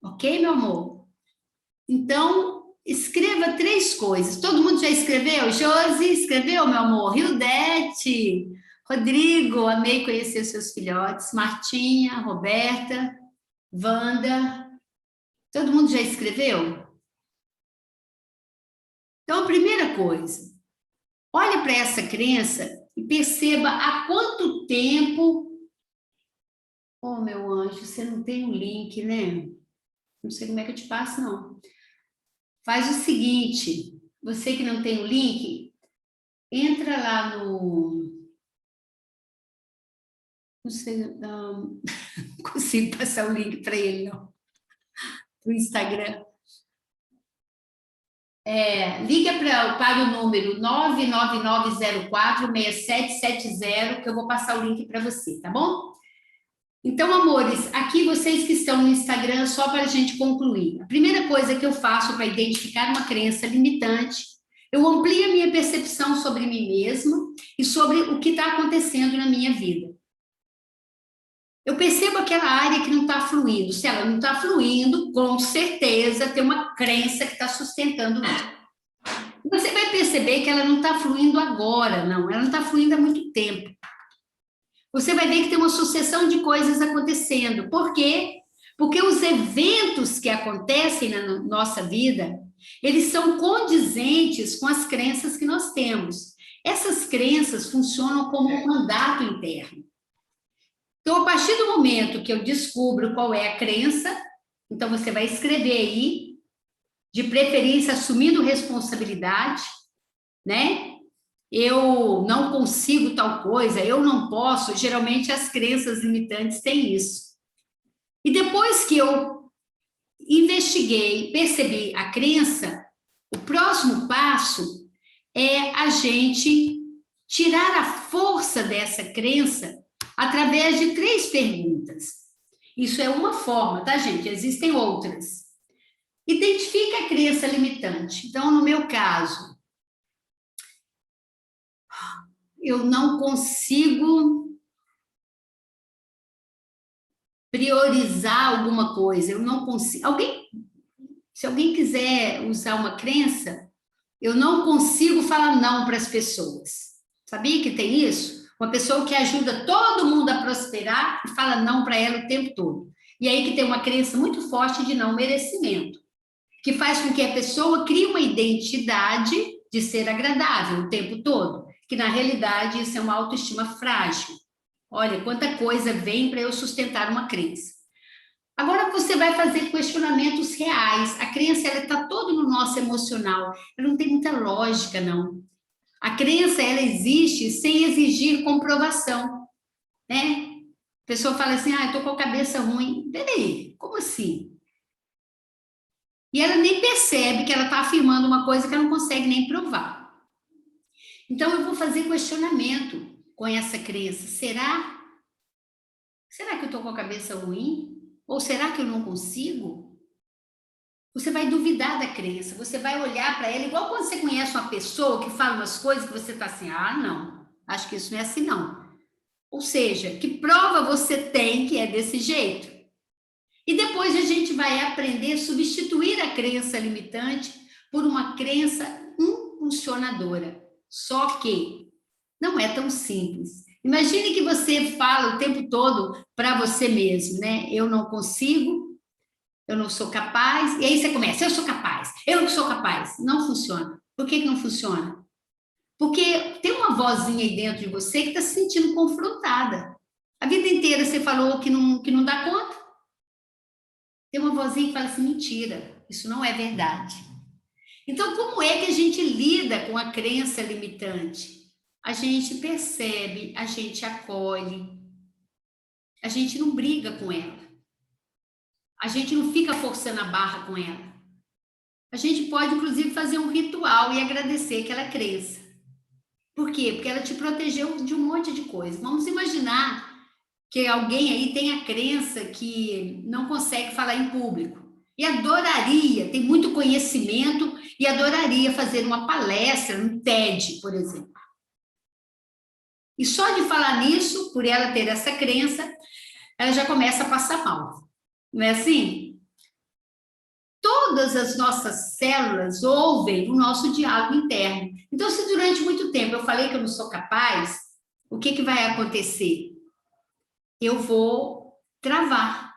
Ok, meu amor? Então, escreva 3 coisas. Todo mundo já escreveu? Josi, escreveu, meu amor? Hildete, Rodrigo, amei conhecer seus filhotes. Martinha, Roberta, Wanda. Todo mundo já escreveu? Então, a primeira coisa, olhe para essa crença e perceba há quanto tempo... Oh, meu anjo, você não tem um link, né? Não sei como é que eu te passo, não. Faz o seguinte, você que não tem o link, entra lá no... Não sei, não consigo passar o link para ele, não. No Instagram. Liga para o número 99904-6770, que eu vou passar o link para você, tá bom? Então, amores, aqui vocês que estão no Instagram, só para a gente concluir. A primeira coisa que eu faço para identificar uma crença limitante, eu amplio a minha percepção sobre mim mesma e sobre o que está acontecendo na minha vida. Eu percebo aquela área que não está fluindo. Se ela não está fluindo, com certeza tem uma crença que está sustentando isso. Você vai perceber que ela não está fluindo agora, não. Ela não está fluindo há muito tempo. Você vai ver que tem uma sucessão de coisas acontecendo. Por quê? Porque os eventos que acontecem na nossa vida, eles são condizentes com as crenças que nós temos. Essas crenças funcionam como um mandato interno. Então, a partir do momento que eu descubro qual é a crença, então você vai escrever aí, de preferência assumindo responsabilidade, né? Eu não consigo tal coisa, eu não posso. Geralmente as crenças limitantes têm isso. E depois que eu investiguei, percebi a crença, o próximo passo é a gente tirar a força dessa crença através de 3 perguntas. Isso é uma forma, tá, gente? Existem outras. Identifique a crença limitante. Então, no meu caso, eu não consigo priorizar alguma coisa, eu não consigo... Se alguém quiser usar uma crença, eu não consigo falar não para as pessoas. Sabia que tem isso? Uma pessoa que ajuda todo mundo a prosperar e fala não para ela o tempo todo. E aí que tem uma crença muito forte de não merecimento, que faz com que a pessoa crie uma identidade de ser agradável o tempo todo, que na realidade isso é uma autoestima frágil. Olha, quanta coisa vem para eu sustentar uma crença. Agora você vai fazer questionamentos reais. A crença está todo no nosso emocional. Ela não tem muita lógica, não. A crença ela existe sem exigir comprovação, né? A pessoa fala assim, eu tô com a cabeça ruim. Peraí, como assim? E ela nem percebe que ela está afirmando uma coisa que ela não consegue nem provar. Então, eu vou fazer questionamento com essa crença. Será? Será que eu estou com a cabeça ruim? Ou será que eu não consigo? Você vai duvidar da crença, você vai olhar para ela, igual quando você conhece uma pessoa que fala umas coisas que você está assim, não, acho que isso não é assim, não. Ou seja, que prova você tem que é desse jeito? E depois a gente vai aprender a substituir a crença limitante por uma crença impulsionadora. Só que não é tão simples. Imagine que você fala o tempo todo para você mesmo, né? Eu não consigo, eu não sou capaz. E aí você começa, eu sou capaz, eu sou capaz. Não funciona. Por que não funciona? Porque tem uma vozinha aí dentro de você que está se sentindo confrontada. A vida inteira você falou que não dá conta. Tem uma vozinha que fala assim, mentira, isso não é verdade. Então, como é que a gente lida com a crença limitante? A gente percebe, a gente acolhe, a gente não briga com ela, a gente não fica forçando a barra com ela. A gente pode, inclusive, fazer um ritual e agradecer aquela crença. Por quê? Porque ela te protegeu de um monte de coisa. Vamos imaginar que alguém aí tem a crença que não consegue falar em público e adoraria, tem muito conhecimento e adoraria fazer uma palestra no TED, por exemplo. E só de falar nisso, por ela ter essa crença, ela já começa a passar mal. Não é assim? Todas as nossas células ouvem o nosso diálogo interno. Então, se durante muito tempo eu falei que eu não sou capaz, o que vai acontecer? Eu vou travar.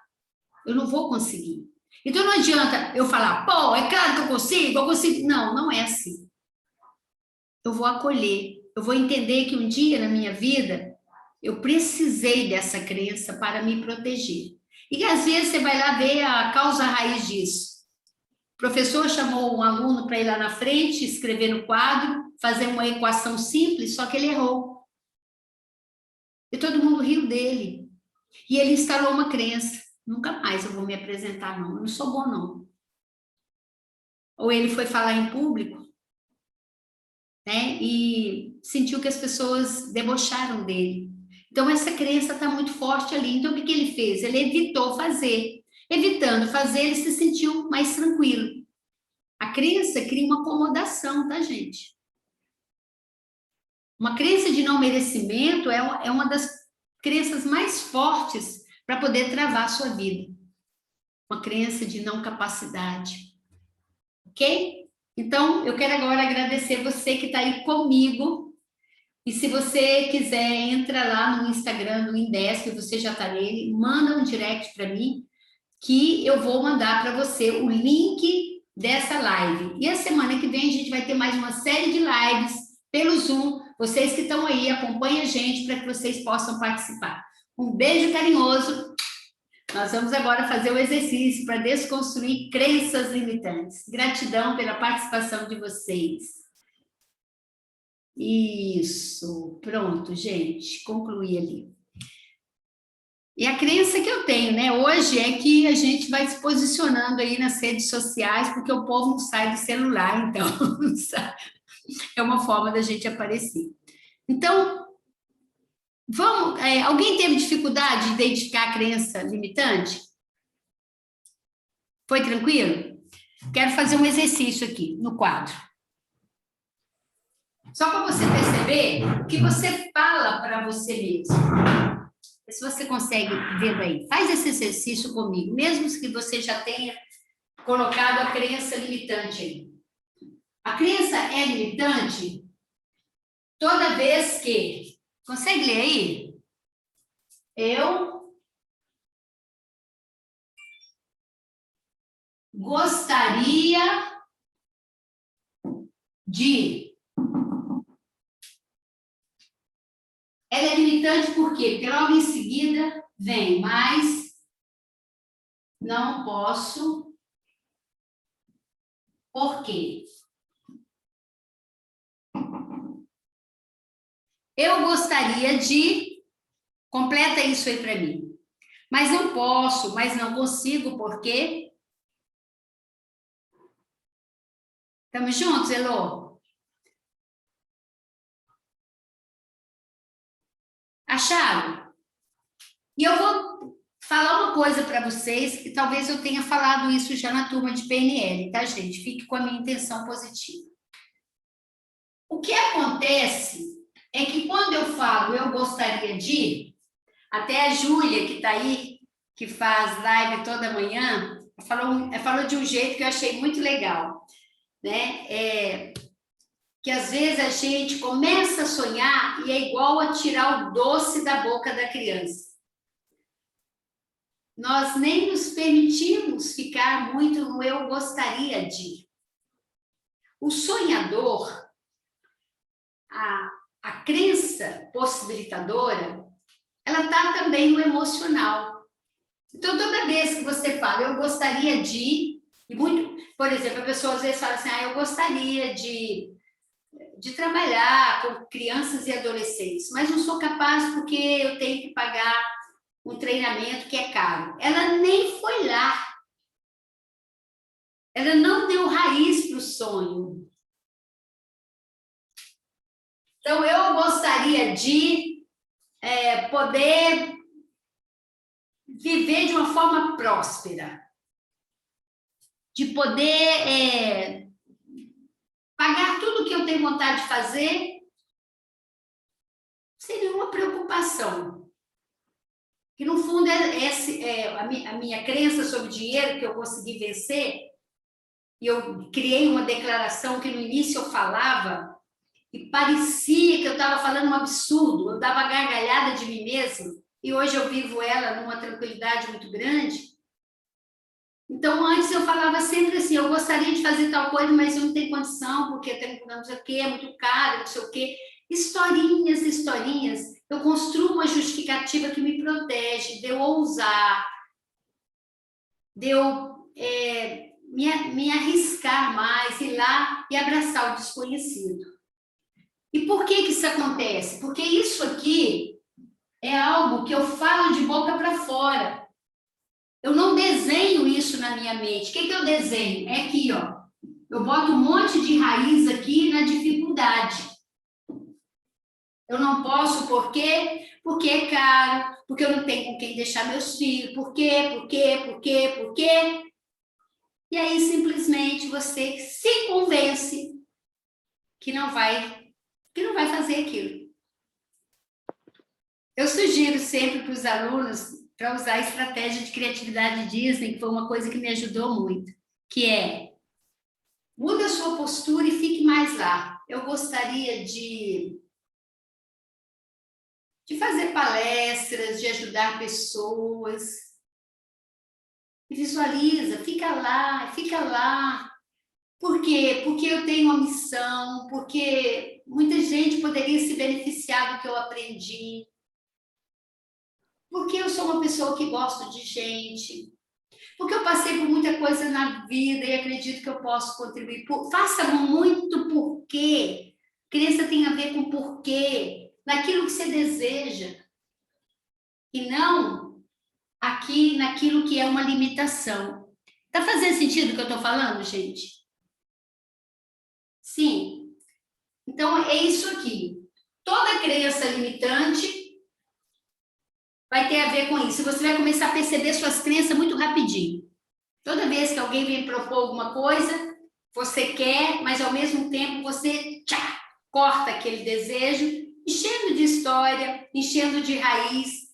Eu não vou conseguir. Então, não adianta eu falar, é claro que eu consigo. Não, não é assim. Eu vou acolher. Eu vou entender que um dia na minha vida eu precisei dessa crença para me proteger. E às vezes você vai lá ver a causa raiz disso. O professor chamou um aluno para ir lá na frente, escrever no quadro, fazer uma equação simples, só que ele errou. E todo mundo riu dele. E ele instalou uma crença. Nunca mais eu vou me apresentar, não. Eu não sou bom, não. Ou ele foi falar em público, né? E sentiu que as pessoas debocharam dele. Então, essa crença está muito forte ali. Então, o que ele fez? Ele evitou fazer. Evitando fazer, ele se sentiu mais tranquilo. A crença cria uma acomodação, tá, gente? Uma crença de não merecimento é uma das crenças mais fortes para poder travar a sua vida. Uma crença de não capacidade. Ok? Então, eu quero agora agradecer você que está aí comigo. E se você quiser, entra lá no Instagram do Indesc, você já está nele, manda um direct para mim, que eu vou mandar para você o link dessa live. E a semana que vem a gente vai ter mais uma série de lives pelo Zoom. Vocês que estão aí, acompanhem a gente para que vocês possam participar. Um beijo carinhoso. Nós vamos agora fazer o exercício para desconstruir crenças limitantes. Gratidão pela participação de vocês. Isso, pronto, gente, concluí ali. E a crença que eu tenho, né, hoje é que a gente vai se posicionando aí nas redes sociais, porque o povo não sai do celular, então é uma forma da gente aparecer. Então, vamos, alguém teve dificuldade de identificar a crença limitante? Foi tranquilo? Quero fazer um exercício aqui no quadro. Só para você perceber o que você fala para você mesmo. Se você consegue ver daí, faz esse exercício comigo, mesmo que você já tenha colocado a crença limitante aí. A crença é limitante toda vez que... Consegue ler aí? Eu gostaria de... Ela é limitante por quê? Porque logo em seguida vem mais Não posso. Por quê? Eu gostaria de... Completa isso aí para mim. Mas não posso, mas não consigo, por quê? Estamos juntos, Elô? Acharam? E eu vou falar uma coisa para vocês, que talvez eu tenha falado isso já na turma de PNL, tá, gente? Fique com a minha intenção positiva. O que acontece é que quando eu falo eu gostaria de, até a Júlia, que está aí, que faz live toda manhã, falou de um jeito que eu achei muito legal, né? Que às vezes a gente começa a sonhar e é igual a tirar o doce da boca da criança. Nós nem nos permitimos ficar muito no eu gostaria de. O sonhador, a crença possibilitadora, ela está também no emocional. Então, toda vez que você fala, eu gostaria de, e muito, por exemplo, a pessoa às vezes fala assim, eu gostaria de trabalhar com crianças e adolescentes, mas não sou capaz porque eu tenho que pagar um treinamento que é caro. Ela nem foi lá. Ela não deu raiz para o sonho. Então, eu gostaria de poder viver de uma forma próspera, de poder pagar tudo que eu tenho vontade de fazer sem nenhuma preocupação. Que, no fundo, a minha crença sobre dinheiro que eu consegui vencer, e eu criei uma declaração que no início eu falava, e parecia que eu estava falando um absurdo, eu dava gargalhada de mim mesma, e hoje eu vivo ela numa tranquilidade muito grande. Então, antes eu falava sempre assim, eu gostaria de fazer tal coisa, mas eu não tenho condição, porque não sei o quê, é muito caro, não sei o quê. Historinhas. Eu construo uma justificativa que me protege, de eu ousar, de eu me arriscar mais, ir lá e abraçar o desconhecido. E por que isso acontece? Porque isso aqui é algo que eu falo de boca para fora. Eu não desenho isso na minha mente. O que eu desenho? É aqui, ó. Eu boto um monte de raiz aqui na dificuldade. Eu não posso, por quê? Porque é caro, porque eu não tenho com quem deixar meus filhos. Por quê? E aí, simplesmente, você se convence que não vai fazer aquilo. Eu sugiro sempre para os alunos para usar a estratégia de criatividade Disney, que foi uma coisa que me ajudou muito, que é, muda a sua postura e fique mais lá. Eu gostaria de fazer palestras, de ajudar pessoas. Visualiza, fica lá. Por quê? Porque eu tenho uma missão, porque muita gente poderia se beneficiar do que eu aprendi. Porque eu sou uma pessoa que gosto de gente. Porque eu passei por muita coisa na vida e acredito que eu posso contribuir. Faça muito porquê. Crença tem a ver com porquê, naquilo que você deseja. E não aqui naquilo que é uma limitação. Está fazendo sentido o que eu estou falando, gente? Sim. Então, é isso aqui. Toda crença limitante vai ter a ver com isso. Você vai começar a perceber suas crenças muito rapidinho. Toda vez que alguém vem propor alguma coisa, você quer, mas ao mesmo tempo você corta aquele desejo, enchendo de história, enchendo de raiz,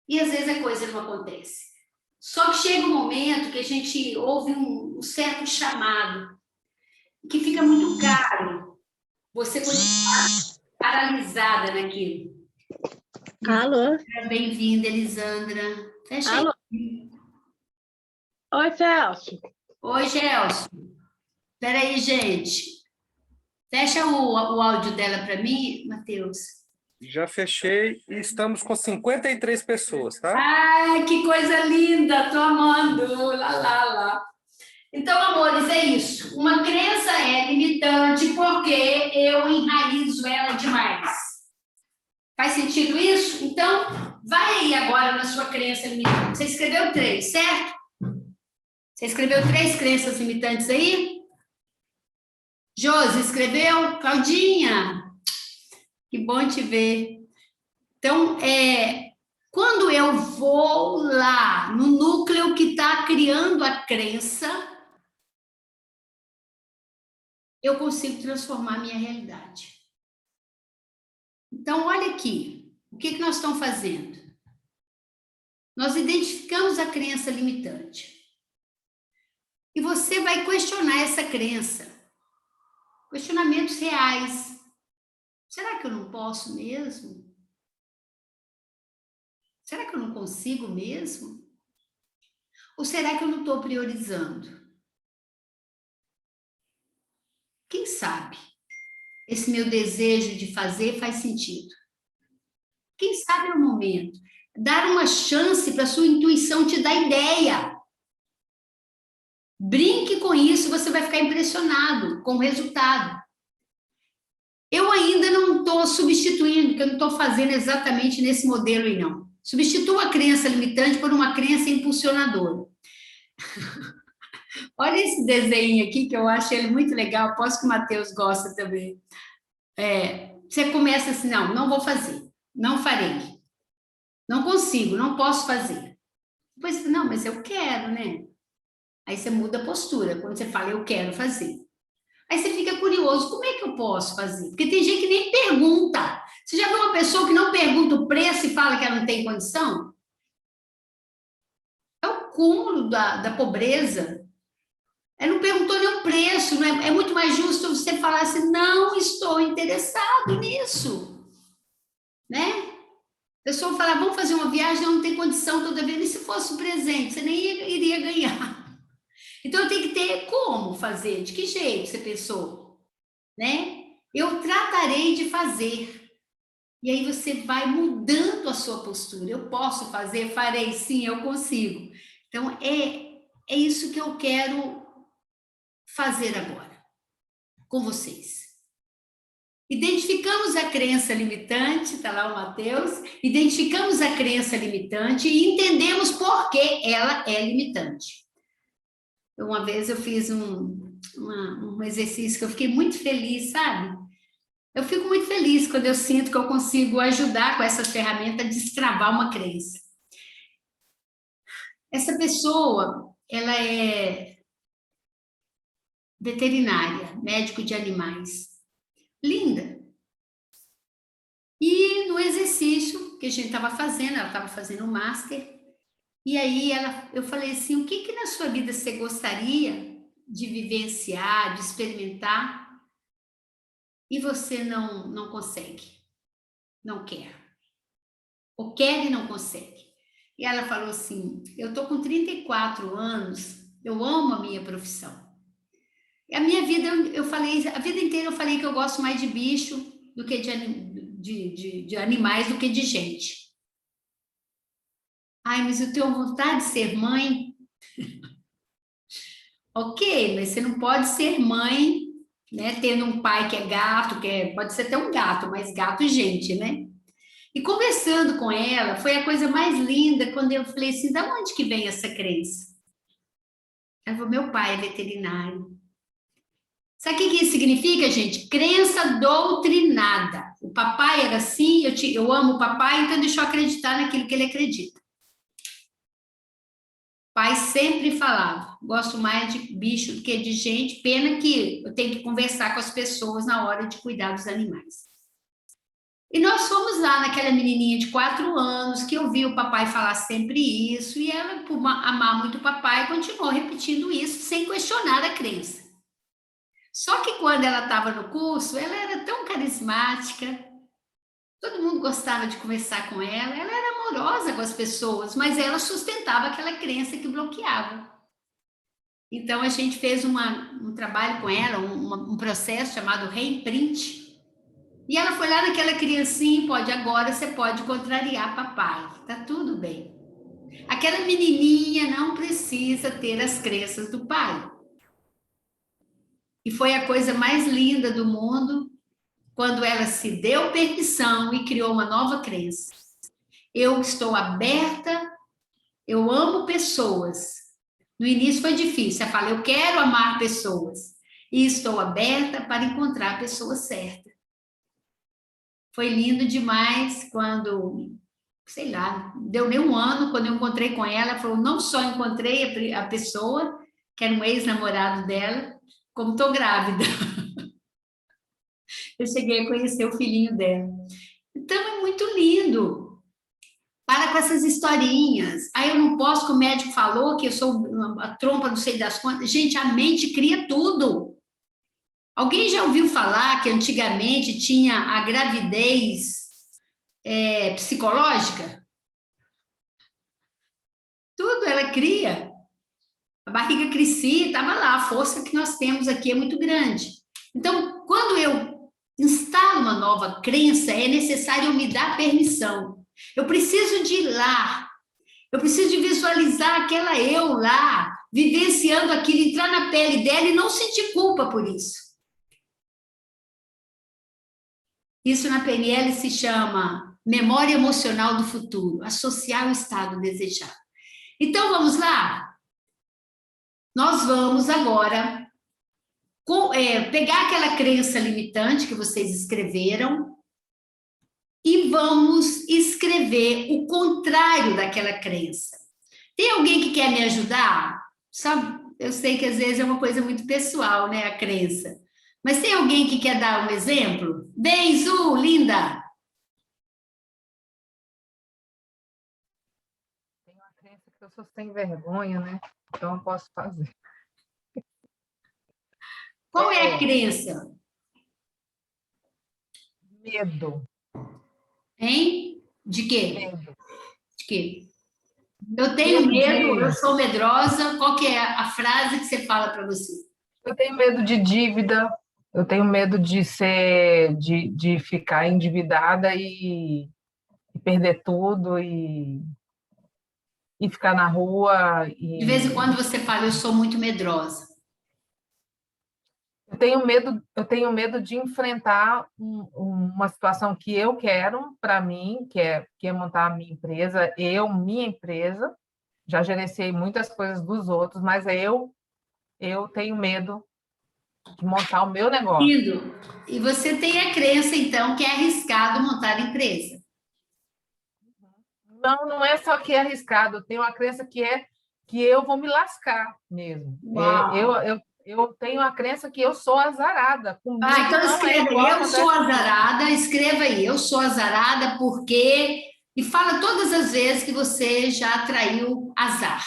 e às vezes a coisa não acontece. Só que chega um momento que a gente ouve um certo chamado, que fica muito caro você continuar paralisada naquilo. Alô? Bem-vinda, Elisandra. Fecha aí. Alô? Oi, Celso. Oi, Gelson. Espera aí, gente. Fecha o áudio dela para mim, Matheus. Já fechei e estamos com 53 pessoas, tá? Ai, que coisa linda, tô amando. Lá, lá, lá. Então, amores, é isso. Uma crença é limitante porque eu enraizo ela demais. Faz sentido isso? Então, vai aí agora na sua crença limitante. Você escreveu 3, certo? Você escreveu 3 crenças limitantes aí? Josi, escreveu? Claudinha, que bom te ver. Então, quando eu vou lá no núcleo que está criando a crença, eu consigo transformar a minha realidade. Então, olha aqui, o que nós estamos fazendo? Nós identificamos a crença limitante. E você vai questionar essa crença. Questionamentos reais. Será que eu não posso mesmo? Será que eu não consigo mesmo? Ou será que eu não estou priorizando? Quem sabe esse meu desejo de fazer faz sentido? Quem sabe é o momento. Dar uma chance para a sua intuição te dar ideia. Brinque com isso, você vai ficar impressionado com o resultado. Eu ainda não estou substituindo, porque eu não estou fazendo exatamente nesse modelo aí, não. Substitua a crença limitante por uma crença impulsionadora. Olha esse desenho aqui, que eu acho ele muito legal, aposto que o Matheus gosta também. Você começa assim, não vou fazer, não farei, não consigo, não posso fazer. Depois, não, mas eu quero, né? Aí você muda a postura, quando você fala, eu quero fazer. Aí você fica curioso, como é que eu posso fazer? Porque tem gente que nem pergunta. Você já viu uma pessoa que não pergunta o preço e fala que ela não tem condição? É o cúmulo da pobreza. Ela não perguntou nem o preço, não é muito mais justo você falar assim, não estou interessado nisso, né? A pessoa fala, vamos fazer uma viagem, não tem condição, estou devendo, e se fosse um presente, você nem iria ganhar. Então, eu tenho que ter como fazer, de que jeito você pensou, né? Eu tratarei de fazer. E aí você vai mudando a sua postura. Eu posso fazer, farei, sim, eu consigo. Então, é isso que eu quero fazer agora, com vocês. Identificamos a crença limitante, está lá o Matheus, identificamos a crença limitante e entendemos por que ela é limitante. Uma vez eu fiz um exercício que eu fiquei muito feliz, sabe? Eu fico muito feliz quando eu sinto que eu consigo ajudar com essa ferramenta a destravar uma crença. Essa pessoa, ela é veterinária, médico de animais. Linda. E no exercício que a gente estava fazendo, ela estava fazendo o master, e aí eu falei assim, o que na sua vida você gostaria de vivenciar, de experimentar, e você não consegue, não quer, ou quer e não consegue? E ela falou assim, eu estou com 34 anos, eu amo a minha profissão. E a minha vida, a vida inteira eu falei que eu gosto mais de bicho do que de animais do que de gente. Ai, mas eu tenho vontade de ser mãe. Ok, mas você não pode ser mãe, né, tendo um pai que é gato, pode ser até um gato, mas gato e gente, né? E conversando com ela, foi a coisa mais linda quando eu falei assim, da onde que vem essa crença? Ela falou, meu pai é veterinário. Sabe o que isso significa, gente? Crença doutrinada. O papai era assim, eu amo o papai, então deixa eu acreditar naquilo que ele acredita. O pai sempre falava, gosto mais de bicho do que de gente, pena que eu tenho que conversar com as pessoas na hora de cuidar dos animais. E nós fomos lá naquela menininha de 4 anos, que ouviu o papai falar sempre isso, e ela, por amar muito o papai, continuou repetindo isso, sem questionar a crença. Só que quando ela estava no curso, ela era tão carismática, todo mundo gostava de conversar com ela era amorosa com as pessoas, mas ela sustentava aquela crença que bloqueava. Então, a gente fez um trabalho com ela, um processo chamado reimprint, E ela foi lá naquela criancinha, pode agora, você pode contrariar papai, tá tudo bem. Aquela menininha não precisa ter as crenças do pai. E foi a coisa mais linda do mundo quando ela se deu permissão e criou uma nova crença. Eu estou aberta, eu amo pessoas. No início foi difícil, eu falei, eu quero amar pessoas. E estou aberta para encontrar a pessoa certa. Foi lindo demais quando, sei lá, deu nem um ano, quando eu encontrei com ela, ela falou, não só encontrei a pessoa, que era um ex-namorado dela, como estou grávida. Eu cheguei a conhecer o filhinho dela. Então, é muito lindo. Para com essas historinhas. Aí eu não posso, que o médico falou que eu sou a trompa, não sei das quantas. Gente, a mente cria tudo. Alguém já ouviu falar que antigamente tinha a gravidez psicológica? Tudo ela cria. A barriga crescia, estava lá. A força que nós temos aqui é muito grande. Então, quando eu instalo uma nova crença, é necessário eu me dar permissão. Eu preciso de ir lá. Eu preciso de visualizar aquela eu lá, vivenciando aquilo, entrar na pele dela e não sentir culpa por isso. Isso na PNL se chama memória emocional do futuro, associar o estado desejado. Então, vamos lá? Nós vamos agora pegar aquela crença limitante que vocês escreveram e vamos escrever o contrário daquela crença. Tem alguém que quer me ajudar? Sabe, eu sei que às vezes é uma coisa muito pessoal, né, a crença. Mas tem alguém que quer dar um exemplo? Bem, Zu, linda! Tem uma crença que eu sou sem vergonha, né? Então eu posso fazer. Qual é a crença? Medo. Hein? De quê? Medo. De quê? Eu tenho medo, eu sou medrosa. Qual que é a frase que você fala para você? Eu tenho medo de dívida, eu tenho medo de ficar endividada e perder tudo e ficar na rua. De vez em quando você fala, eu sou muito medrosa. Eu tenho medo de enfrentar uma situação que eu quero para mim, que é montar a minha empresa, minha empresa. Já gerenciei muitas coisas dos outros, mas eu tenho medo de montar o meu negócio. Lindo. E você tem a crença, então, que é arriscado montar empresa. Não é só que é arriscado, eu tenho a crença que eu vou me lascar mesmo. Eu tenho a crença que eu sou azarada. Então escreva aí, eu sou azarada, escreva aí, eu sou azarada porque... E fala todas as vezes que você já atraiu azar.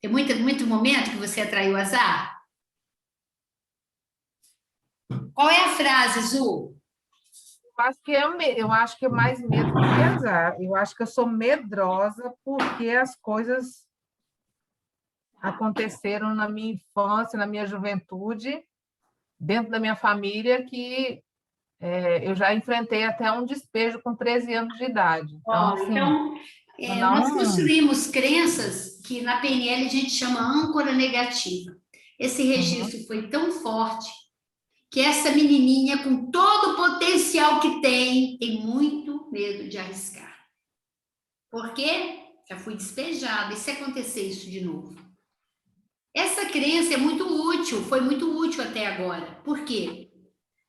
Tem muito momento que você atraiu azar? Qual é a frase, Zu? Eu acho que é mais medo do que azar. Eu acho que eu sou medrosa porque as coisas aconteceram na minha infância, na minha juventude, dentro da minha família, que eu já enfrentei até um despejo com 13 anos de idade. Nós construímos crenças que na PNL a gente chama âncora negativa. Esse registro foi tão forte que essa menininha, com todo o potencial que tem muito medo de arriscar. Por quê? Já fui despejada. E se acontecer isso de novo? Essa crença é muito útil, foi muito útil até agora. Por quê?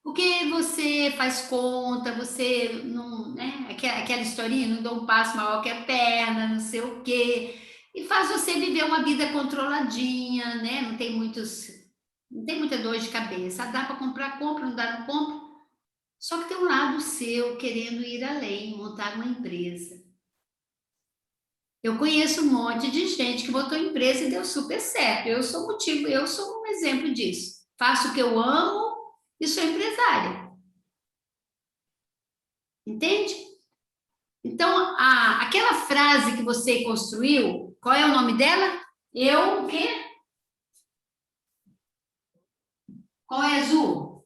Porque você faz conta, você não, né? Aquela historinha, não dá um passo maior que a perna, não sei o quê. E faz você viver uma vida controladinha, né? Não tem muita dor de cabeça. Dá para comprar, compra, não dá, não compra. Só que tem um lado seu querendo ir além, montar uma empresa. Eu conheço um monte de gente que botou empresa e deu super certo. Eu sou um exemplo disso. Faço o que eu amo e sou empresária. Entende? Então, aquela frase que você construiu, qual é o nome dela? Eu o quê? Qual é, Zu?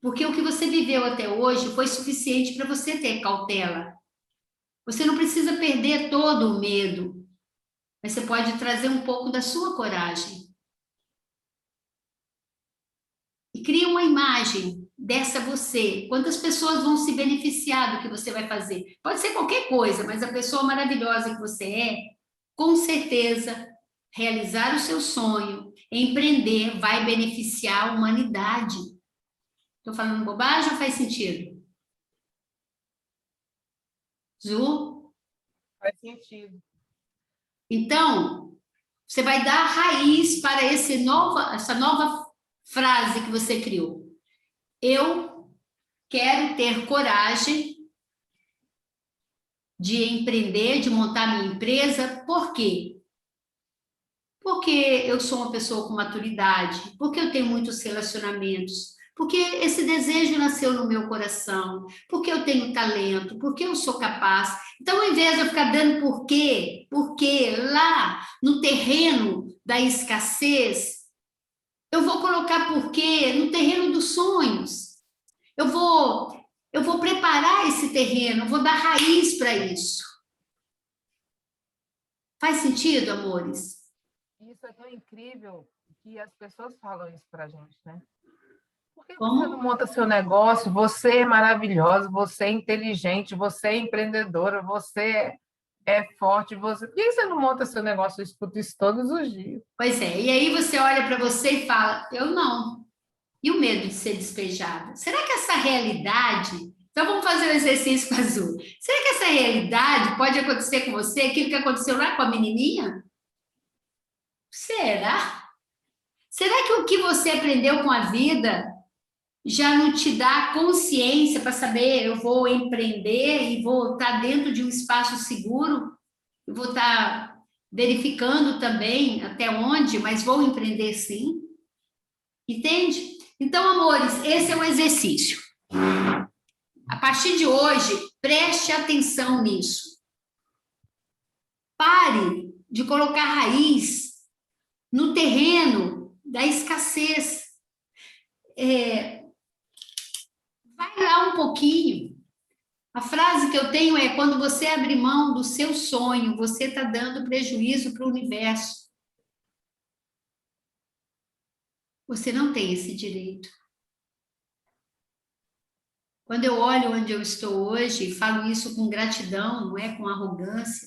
Porque o que você viveu até hoje foi suficiente para você ter cautela. Você não precisa perder todo o medo, mas você pode trazer um pouco da sua coragem. E cria uma imagem dessa você. Quantas pessoas vão se beneficiar do que você vai fazer? Pode ser qualquer coisa, mas a pessoa maravilhosa que você é, com certeza, realizar o seu sonho, empreender, vai beneficiar a humanidade. Estou falando bobagem ou faz sentido? Zu? Faz sentido. Então, você vai dar raiz para essa nova frase que você criou. Eu quero ter coragem de empreender, de montar minha empresa. Por quê? Porque eu sou uma pessoa com maturidade, porque eu tenho muitos relacionamentos, porque esse desejo nasceu no meu coração, porque eu tenho talento, porque eu sou capaz. Então, ao invés de eu ficar dando porque lá no terreno da escassez, eu vou colocar porquê no terreno dos sonhos. Eu vou preparar esse terreno, eu vou dar raiz para isso. Faz sentido, amores? Isso é tão incrível que as pessoas falam isso para a gente, né? Por que Como? você não monta seu negócio? Você é maravilhosa, você é inteligente, você é empreendedora, você é forte, você... Por que você não monta seu negócio? Eu escuto isso todos os dias. Pois é, e aí você olha para você e fala, eu não. E o medo de ser despejada? Será que essa realidade... Então vamos fazer um exercício com a Azul. Será que essa realidade pode acontecer com você, aquilo que aconteceu lá com a menininha? Será? Será que o que você aprendeu com a vida já não te dá consciência para saber, eu vou empreender e vou estar dentro de um espaço seguro? Eu vou estar verificando também até onde, mas vou empreender sim. Entende? Então, amores, esse é o exercício. A partir de hoje, preste atenção nisso. Pare de colocar raiz no terreno da escassez. Vai lá um pouquinho. A frase que eu tenho é: quando você abre mão do seu sonho, você está dando prejuízo para o universo. Você não tem esse direito. Quando eu olho onde eu estou hoje, falo isso com gratidão, não é com arrogância.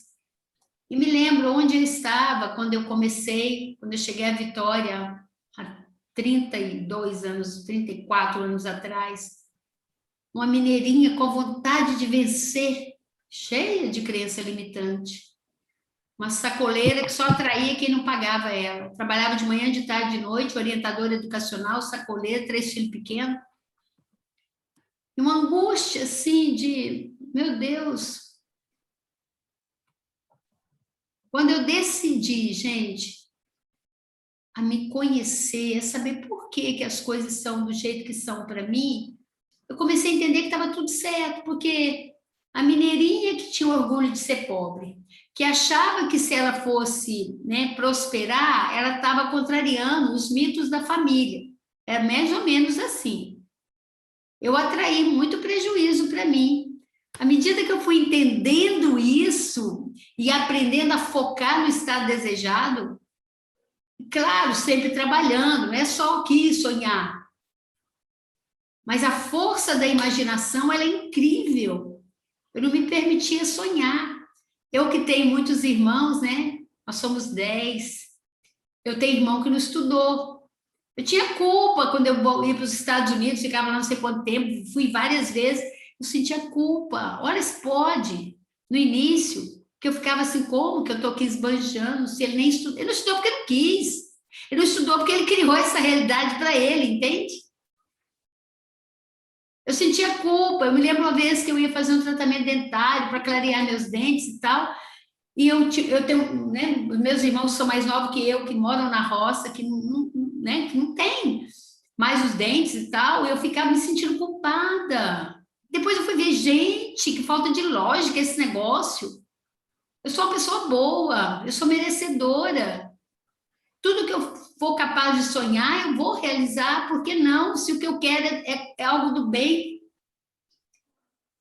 E me lembro onde eu estava quando eu comecei, quando eu cheguei à Vitória, há 32 anos, 34 anos atrás. Uma mineirinha com vontade de vencer, cheia de crença limitante. Uma sacoleira que só atraía quem não pagava ela. Trabalhava de manhã, de tarde, de noite, orientadora educacional, sacoleira, 3 filhos pequenos. E uma angústia, assim, de, meu Deus. Quando eu decidi, gente, a me conhecer, a saber por que as coisas são do jeito que são para mim, eu comecei a entender que estava tudo certo, porque a mineirinha que tinha orgulho de ser pobre, que achava que se ela fosse, né, prosperar, ela estava contrariando os mitos da família. É mais ou menos assim. Eu atraí muito prejuízo para mim. À medida que eu fui entendendo isso e aprendendo a focar no estado desejado, claro, sempre trabalhando, não é só o que sonhar. Mas a força da imaginação, ela é incrível. Eu não me permitia sonhar. Eu que tenho muitos irmãos, né? Nós somos 10. Eu tenho irmão que não estudou. Eu tinha culpa quando eu ia para os Estados Unidos, ficava lá não sei quanto tempo, fui várias vezes, eu sentia culpa. Olha se pode. No início, que eu ficava assim, como que eu estou aqui esbanjando, se ele nem estudou. Ele não estudou porque ele quis. Ele não estudou porque ele criou essa realidade para ele, entende? Eu sentia culpa. Eu me lembro uma vez que eu ia fazer um tratamento dentário para clarear meus dentes e tal, e eu tenho, né, os meus irmãos são mais novos que eu, que moram na roça, que não tem mais os dentes e tal, e eu ficava me sentindo culpada. Depois eu fui ver, gente, que falta de lógica esse negócio. Eu sou uma pessoa boa, eu sou merecedora. Tudo que eu for capaz de sonhar, eu vou realizar, por que não? Se o que eu quero é algo do bem.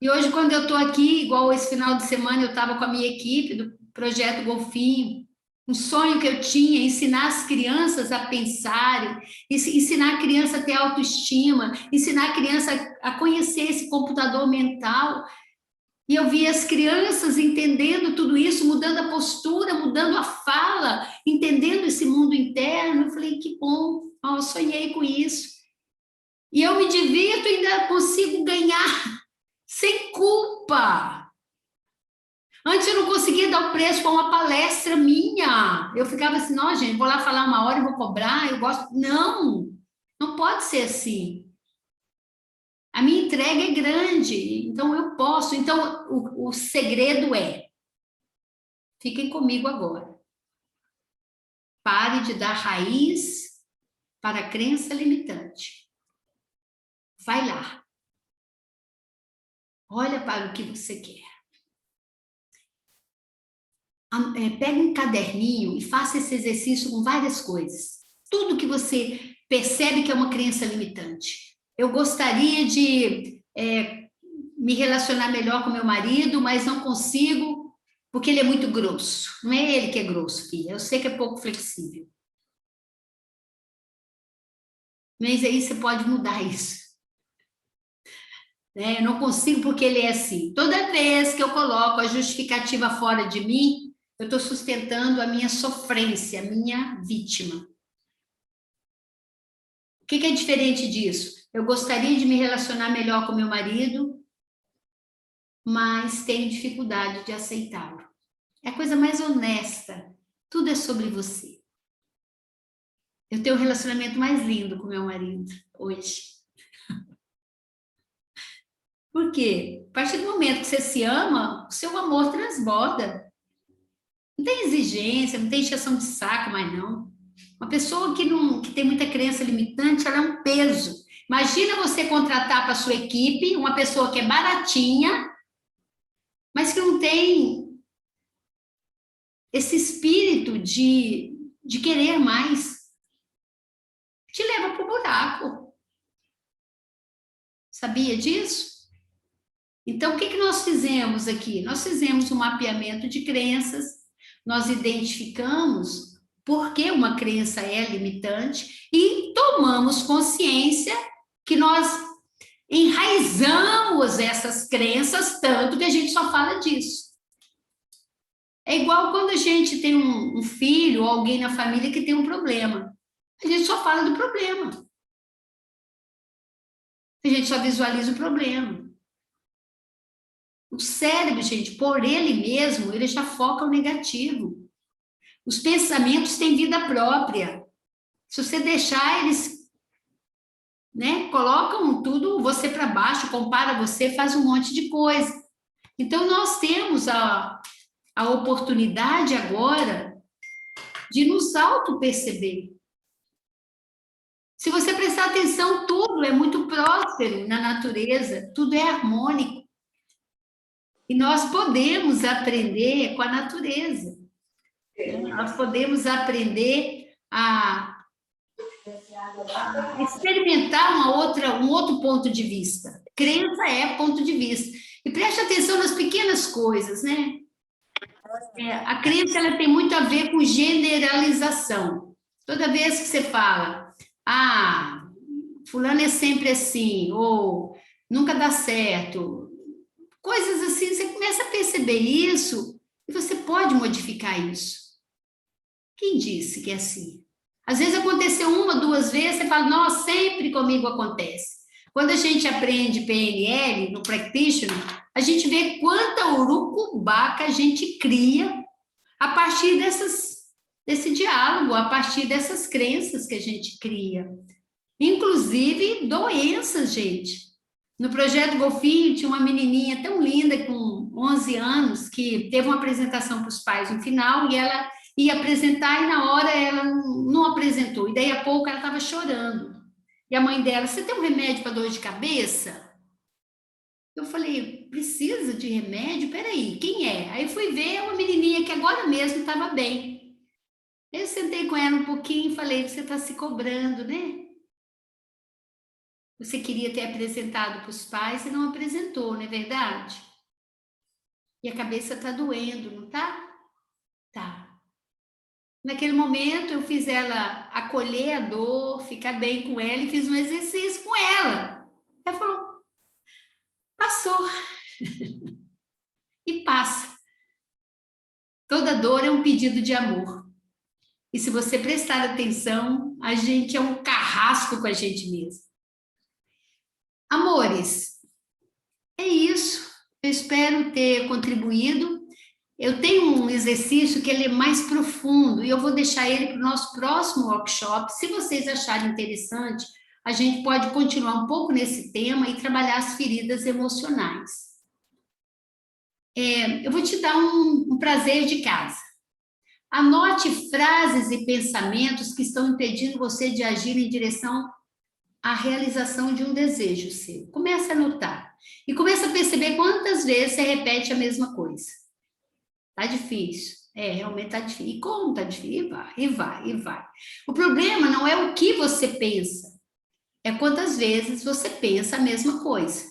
E hoje, quando eu estou aqui, igual esse final de semana, eu estava com a minha equipe do Projeto Golfinho, um sonho que eu tinha, ensinar as crianças a pensarem, ensinar a criança a ter autoestima, ensinar a criança a conhecer esse computador mental. E eu vi as crianças entendendo tudo isso, mudando a postura, mudando a fala, entendendo esse mundo interno. Eu falei, que bom, eu sonhei com isso. E eu me divirto e ainda consigo ganhar sem culpa. Antes eu não conseguia dar o preço para uma palestra minha. Eu ficava assim, não, gente, vou lá falar 1 hora e vou cobrar, eu gosto. Não, não pode ser assim. A minha entrega é grande, então eu posso. Então, o segredo é, fiquem comigo agora. Pare de dar raiz para a crença limitante. Vai lá. Olha para o que você quer. Pega um caderninho e faça esse exercício com várias coisas. Tudo que você percebe que é uma crença limitante. Eu gostaria de me relacionar melhor com meu marido, mas não consigo porque ele é muito grosso. Não é ele que é grosso, filha. Eu sei que é pouco flexível. Mas aí você pode mudar isso. Eu não consigo porque ele é assim. Toda vez que eu coloco a justificativa fora de mim, eu estou sustentando a minha sofrência, a minha vítima. O que é diferente disso? Eu gostaria de me relacionar melhor com meu marido, mas tenho dificuldade de aceitá-lo. É a coisa mais honesta. Tudo é sobre você. Eu tenho o relacionamento mais lindo com meu marido hoje. Por quê? A partir do momento que você se ama, o seu amor transborda. Não tem exigência, não tem encheção de saco mais não. Uma pessoa que tem muita crença limitante, ela é um peso. Imagina você contratar para a sua equipe uma pessoa que é baratinha, mas que não tem esse espírito de querer mais. Te leva para o buraco. Sabia disso? Então, o que nós fizemos aqui? Nós fizemos um mapeamento de crenças, nós identificamos por que uma crença é limitante e tomamos consciência que nós enraizamos essas crenças tanto que a gente só fala disso. É igual quando a gente tem um filho ou alguém na família que tem um problema. A gente só fala do problema. A gente só visualiza o problema. O cérebro, gente, por ele mesmo, ele já foca o negativo. Os pensamentos têm vida própria. Se você deixar eles, colocam tudo você para baixo, compara você, faz um monte de coisa. Então, nós temos a oportunidade agora de nos auto-perceber. Se você prestar atenção, tudo é muito próspero na natureza, tudo é harmônico. E nós podemos aprender com a natureza. Nós podemos aprender a experimentar um outro ponto de vista. Crença é ponto de vista. E preste atenção nas pequenas coisas, né? A crença ela tem muito a ver com generalização. Toda vez que você fala, fulano é sempre assim, ou nunca dá certo, coisas assim, você começa a perceber isso e você pode modificar isso. Quem disse que é assim? Às vezes aconteceu 1, 2 vezes, você fala, nossa, sempre comigo acontece. Quando a gente aprende PNL, no Practitioner, a gente vê quanta urucubaca a gente cria a partir desse diálogo, a partir dessas crenças que a gente cria. Inclusive doenças, gente. No Projeto Golfinho, tinha uma menininha tão linda, com 11 anos, que teve uma apresentação para os pais no final, e ela ia apresentar, e na hora ela não apresentou. E daí a pouco ela estava chorando. E a mãe dela, você tem um remédio para dor de cabeça? Eu falei, precisa de remédio? Peraí, quem é? Aí fui ver uma menininha que agora mesmo estava bem. Eu sentei com ela um pouquinho e falei, você está se cobrando, né? Você queria ter apresentado para os pais e não apresentou, não é verdade? E a cabeça está doendo, não tá? Tá. Naquele momento, eu fiz ela acolher a dor, ficar bem com ela e fiz um exercício com ela. Ela falou, passou. E passa. Toda dor é um pedido de amor. E se você prestar atenção, a gente é um carrasco com a gente mesmo. Amores, é isso. Eu espero ter contribuído. Eu tenho um exercício que ele é mais profundo e eu vou deixar ele para o nosso próximo workshop. Se vocês acharem interessante, a gente pode continuar um pouco nesse tema e trabalhar as feridas emocionais. Eu vou te dar um prazer de casa. Anote frases e pensamentos que estão impedindo você de agir em direção à realização de um desejo seu. Comece a anotar. E comece a perceber quantas vezes você repete a mesma coisa. Tá difícil. Realmente tá difícil. E como tá difícil? E vai. O problema não é o que você pensa. É quantas vezes você pensa a mesma coisa.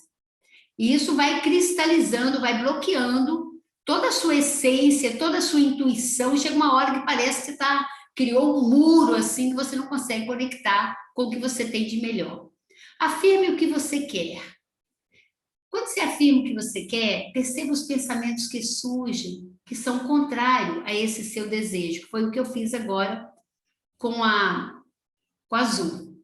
E isso vai cristalizando, vai bloqueando toda a sua essência, toda a sua intuição. Chega uma hora que parece que você criou um muro assim que você não consegue conectar com o que você tem de melhor. Afirme o que você quer. Quando você afirma o que você quer, perceba os pensamentos que surgem, que são contrários a esse seu desejo. Foi o que eu fiz agora com a Azul.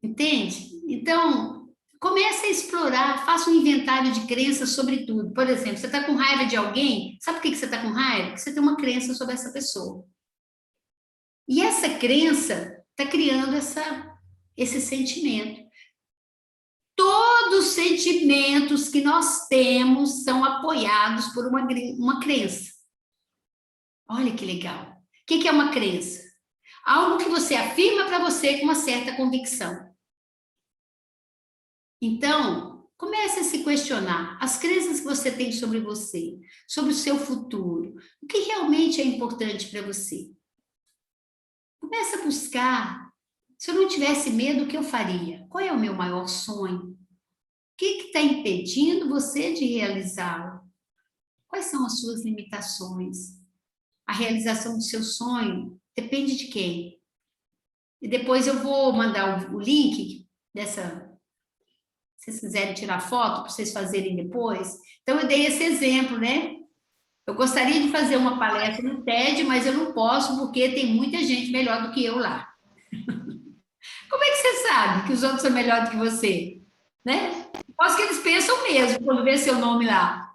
Entende? Então, comece a explorar, faça um inventário de crenças sobre tudo. Por exemplo, você está com raiva de alguém, sabe por que você está com raiva? Porque você tem uma crença sobre essa pessoa. E essa crença está criando esse sentimento. Todos os sentimentos que nós temos são apoiados por uma crença. Olha que legal. O que é uma crença? Algo que você afirma para você com uma certa convicção. Então, comece a se questionar as crenças que você tem sobre você, sobre o seu futuro. O que realmente é importante para você? Comece a buscar. Se eu não tivesse medo, o que eu faria? Qual é o meu maior sonho? O que está impedindo você de realizá-lo? Quais são as suas limitações? A realização do seu sonho depende de quem? E depois eu vou mandar o link dessa... Se vocês quiserem tirar foto, para vocês fazerem depois. Então, eu dei esse exemplo, né? Eu gostaria de fazer uma palestra no TED, mas eu não posso, porque tem muita gente melhor do que eu lá. Como é que você sabe que os outros são melhores do que você? Né? Posso que eles pensam mesmo, quando vê seu nome lá.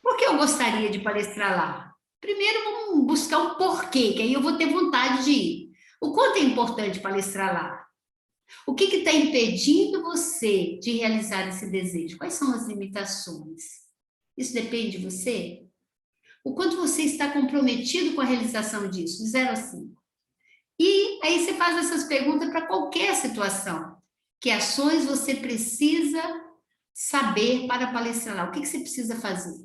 Por que eu gostaria de palestrar lá? Primeiro, vamos buscar um porquê, que aí eu vou ter vontade de ir. O quanto é importante palestrar lá? O que está impedindo você de realizar esse desejo? Quais são as limitações? Isso depende de você? O quanto você está comprometido com a realização disso, de 0 a 5? E aí você faz essas perguntas para qualquer situação. Que ações você precisa saber para palestrar lá? O que você precisa fazer?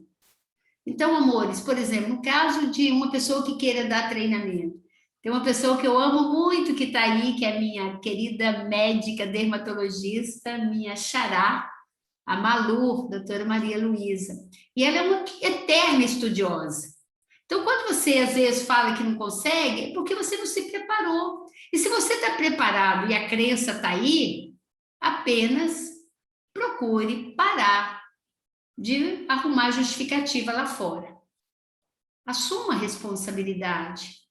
Então, amores, por exemplo, no caso de uma pessoa que queira dar treinamento, tem uma pessoa que eu amo muito que está aí, que é minha querida médica dermatologista, minha xará, a Malu, doutora Maria Luísa. E ela é uma eterna estudiosa. Então, quando você, às vezes, fala que não consegue, é porque você não se preparou. E se você está preparado e a crença está aí, apenas procure parar de arrumar justificativa lá fora. Assuma a responsabilidade.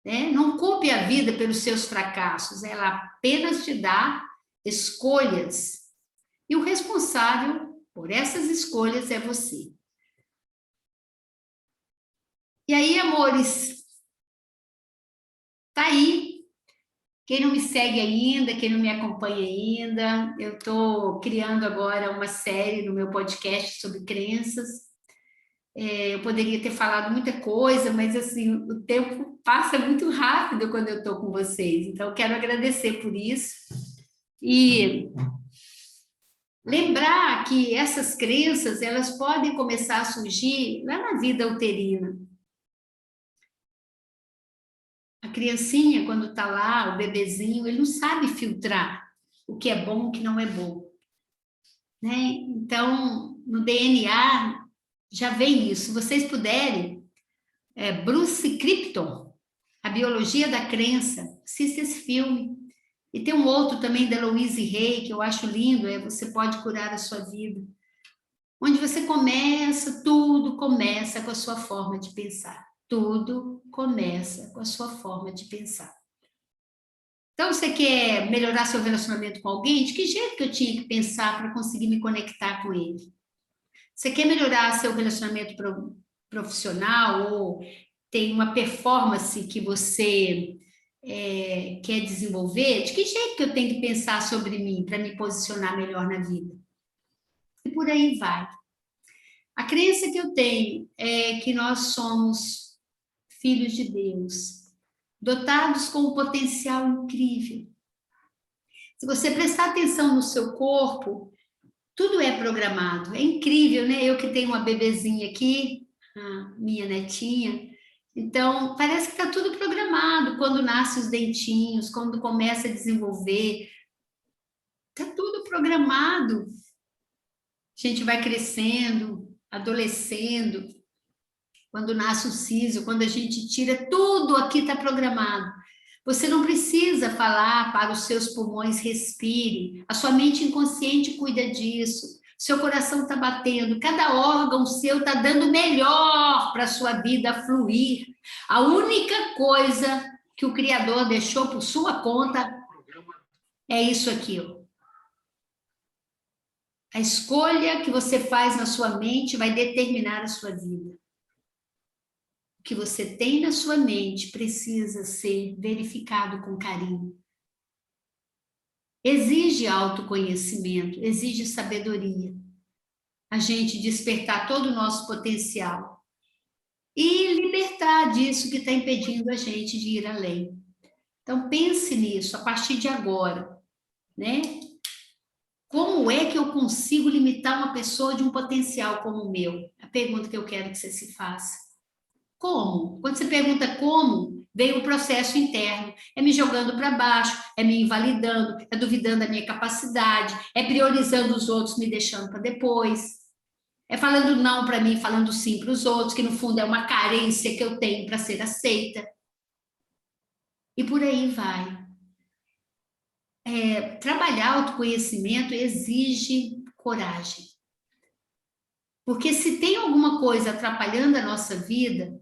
Né? Não culpe a vida pelos seus fracassos, ela apenas te dá escolhas. E o responsável por essas escolhas é você. E aí, amores, tá aí. Quem não me segue ainda, quem não me acompanha ainda, eu estou criando agora uma série no meu podcast sobre crenças. Eu poderia ter falado muita coisa, mas assim, o tempo passa muito rápido quando eu estou com vocês. Então, eu quero agradecer por isso. E lembrar que essas crenças, elas podem começar a surgir lá na vida uterina. A criancinha, quando está lá, o bebezinho, ele não sabe filtrar o que é bom e o que não é bom. Né? Então, no DNA, já vem isso. Se vocês puderem, Bruce Krypton, A Biologia da Crença, assista esse filme. E tem um outro também da Louise Hay, que eu acho lindo, Você Pode Curar a Sua Vida. Onde você começa, tudo começa com a sua forma de pensar. Tudo começa com a sua forma de pensar. Então, você quer melhorar seu relacionamento com alguém? De que jeito que eu tinha que pensar para conseguir me conectar com ele? Você quer melhorar seu relacionamento profissional ou tem uma performance que você quer desenvolver? De que jeito que eu tenho que pensar sobre mim para me posicionar melhor na vida? E por aí vai. A crença que eu tenho é que nós somos filhos de Deus, dotados com um potencial incrível. Se você prestar atenção no seu corpo, tudo é programado. É incrível, né? Eu que tenho uma bebezinha aqui, a minha netinha, então parece que está tudo programado. Quando nascem os dentinhos, quando começa a desenvolver, está tudo programado. A gente vai crescendo, adolescendo, quando nasce o siso, quando a gente tira, tudo aqui está programado. Você não precisa falar para os seus pulmões, respire. A sua mente inconsciente cuida disso. Seu coração está batendo, cada órgão seu está dando melhor para a sua vida fluir. A única coisa que o Criador deixou por sua conta é isso aqui, ó. A escolha que você faz na sua mente vai determinar a sua vida. O que você tem na sua mente precisa ser verificado com carinho. Exige autoconhecimento, exige sabedoria. A gente despertar todo o nosso potencial e libertar disso que está impedindo a gente de ir além. Então pense nisso a partir de agora, né? Como é que eu consigo limitar uma pessoa de um potencial como o meu? A pergunta que eu quero que você se faça. Como? Quando você pergunta como, vem o processo interno. É me jogando para baixo, é me invalidando, é duvidando da minha capacidade, é priorizando os outros, me deixando para depois. É falando não para mim, falando sim para os outros, que no fundo é uma carência que eu tenho para ser aceita. E por aí vai. Trabalhar autoconhecimento exige coragem. Porque se tem alguma coisa atrapalhando a nossa vida,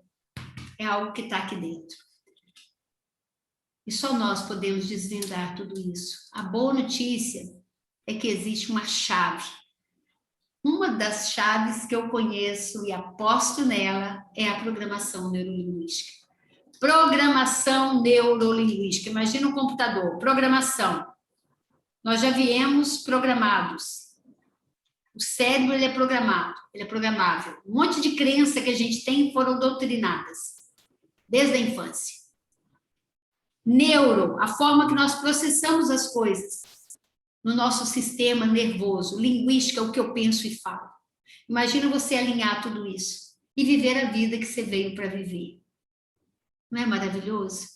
é algo que está aqui dentro. E só nós podemos desvendar tudo isso. A boa notícia é que existe uma chave. Uma das chaves que eu conheço e aposto nela é a programação neurolinguística. Programação neurolinguística. Imagina um computador. Programação. Nós já viemos programados. O cérebro ele é programado, ele é programável. Um monte de crença que a gente tem foram doutrinadas desde a infância. Neuro, a forma que nós processamos as coisas no nosso sistema nervoso. Linguística, o que eu penso e falo. Imagina você alinhar tudo isso e viver a vida que você veio para viver. Não é maravilhoso?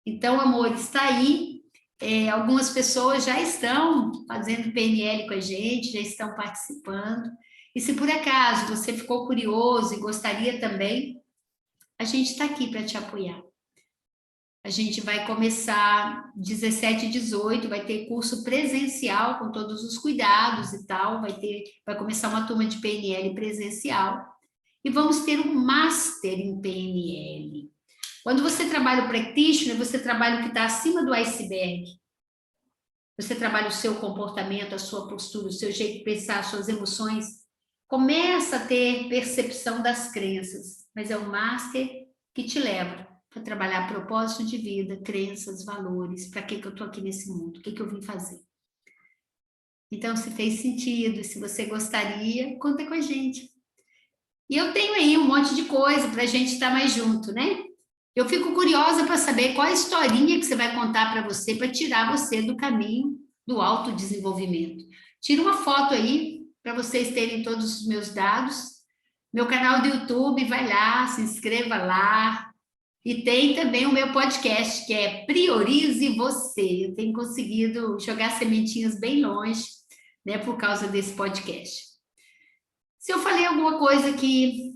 Então, amor, está aí. Algumas pessoas já estão fazendo PNL com a gente, já estão participando. E se por acaso você ficou curioso e gostaria também, a gente está aqui para te apoiar. A gente vai começar 17 e 18, vai ter curso presencial com todos os cuidados e tal, vai começar uma turma de PNL presencial. E vamos ter um Master em PNL. Quando você trabalha o practitioner, você trabalha o que está acima do iceberg. Você trabalha o seu comportamento, a sua postura, o seu jeito de pensar, as suas emoções. Começa a ter percepção das crenças, mas é o Master que te leva para trabalhar propósito de vida, crenças, valores, para que eu estou aqui nesse mundo, o que eu vim fazer. Então, se fez sentido, se você gostaria, conta com a gente. E eu tenho aí um monte de coisa para a gente estar mais junto, né? Eu fico curiosa para saber qual a historinha que você vai contar para você, para tirar você do caminho do autodesenvolvimento. Tira uma foto aí, para vocês terem todos os meus dados. Meu canal do YouTube, vai lá, se inscreva lá, E tem também o meu podcast, que é Priorize Você. Eu tenho conseguido jogar sementinhas bem longe, né, por causa desse podcast. Se eu falei alguma coisa que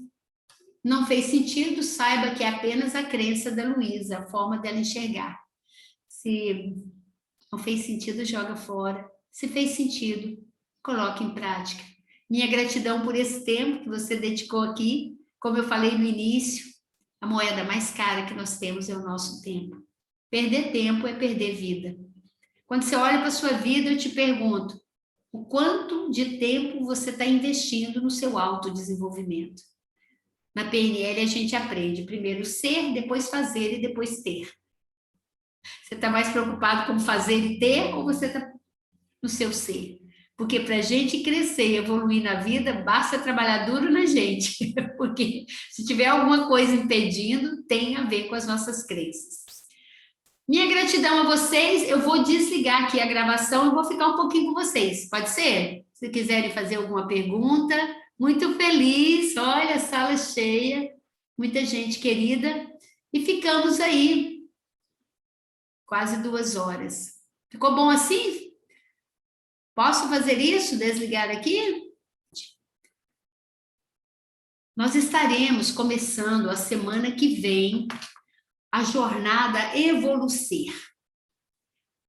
não fez sentido, saiba que é apenas a crença da Luísa, a forma dela enxergar. Se não fez sentido, joga fora. Se fez sentido, coloque em prática. Minha gratidão por esse tempo que você dedicou aqui. Como eu falei no início, a moeda mais cara que nós temos é o nosso tempo. Perder tempo é perder vida. Quando você olha para a sua vida, eu te pergunto, o quanto de tempo você está investindo no seu autodesenvolvimento? Na PNL a gente aprende primeiro ser, depois fazer e depois ter. Você está mais preocupado com fazer e ter ou você está no seu ser? Porque para a gente crescer e evoluir na vida, basta trabalhar duro na gente. Porque se tiver alguma coisa impedindo, tem a ver com as nossas crenças. Minha gratidão a vocês. Eu vou desligar aqui a gravação e vou ficar um pouquinho com vocês. Pode ser? Se quiserem fazer alguma pergunta. Muito feliz. Olha, a sala cheia. Muita gente querida. E ficamos aí quase 2 horas. Ficou bom assim? Posso fazer isso? Desligar aqui? Nós estaremos começando a semana que vem a jornada Evolucer,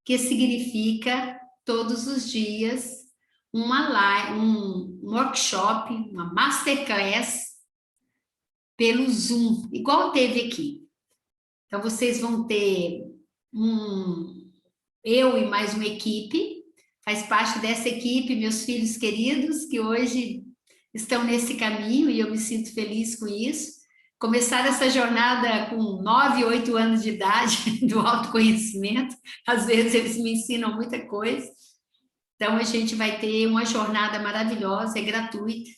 que significa todos os dias um workshop, uma masterclass pelo Zoom, igual teve aqui. Então, vocês vão ter eu e mais uma equipe. Faz parte dessa equipe, meus filhos queridos, que hoje estão nesse caminho e eu me sinto feliz com isso. Começar essa jornada com 9, 8 anos de idade do autoconhecimento. Às vezes eles me ensinam muita coisa. Então, a gente vai ter uma jornada maravilhosa, é gratuita.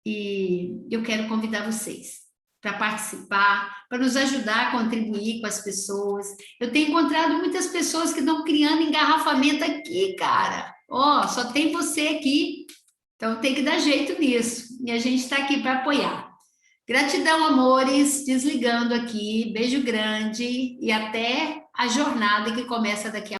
E eu quero convidar vocês para participar, para nos ajudar a contribuir com as pessoas. Eu tenho encontrado muitas pessoas que estão criando engarrafamento aqui, cara. Ó, só tem você aqui, então tem que dar jeito nisso. E a gente está aqui para apoiar. Gratidão, amores, desligando aqui. Beijo grande e até a jornada que começa daqui a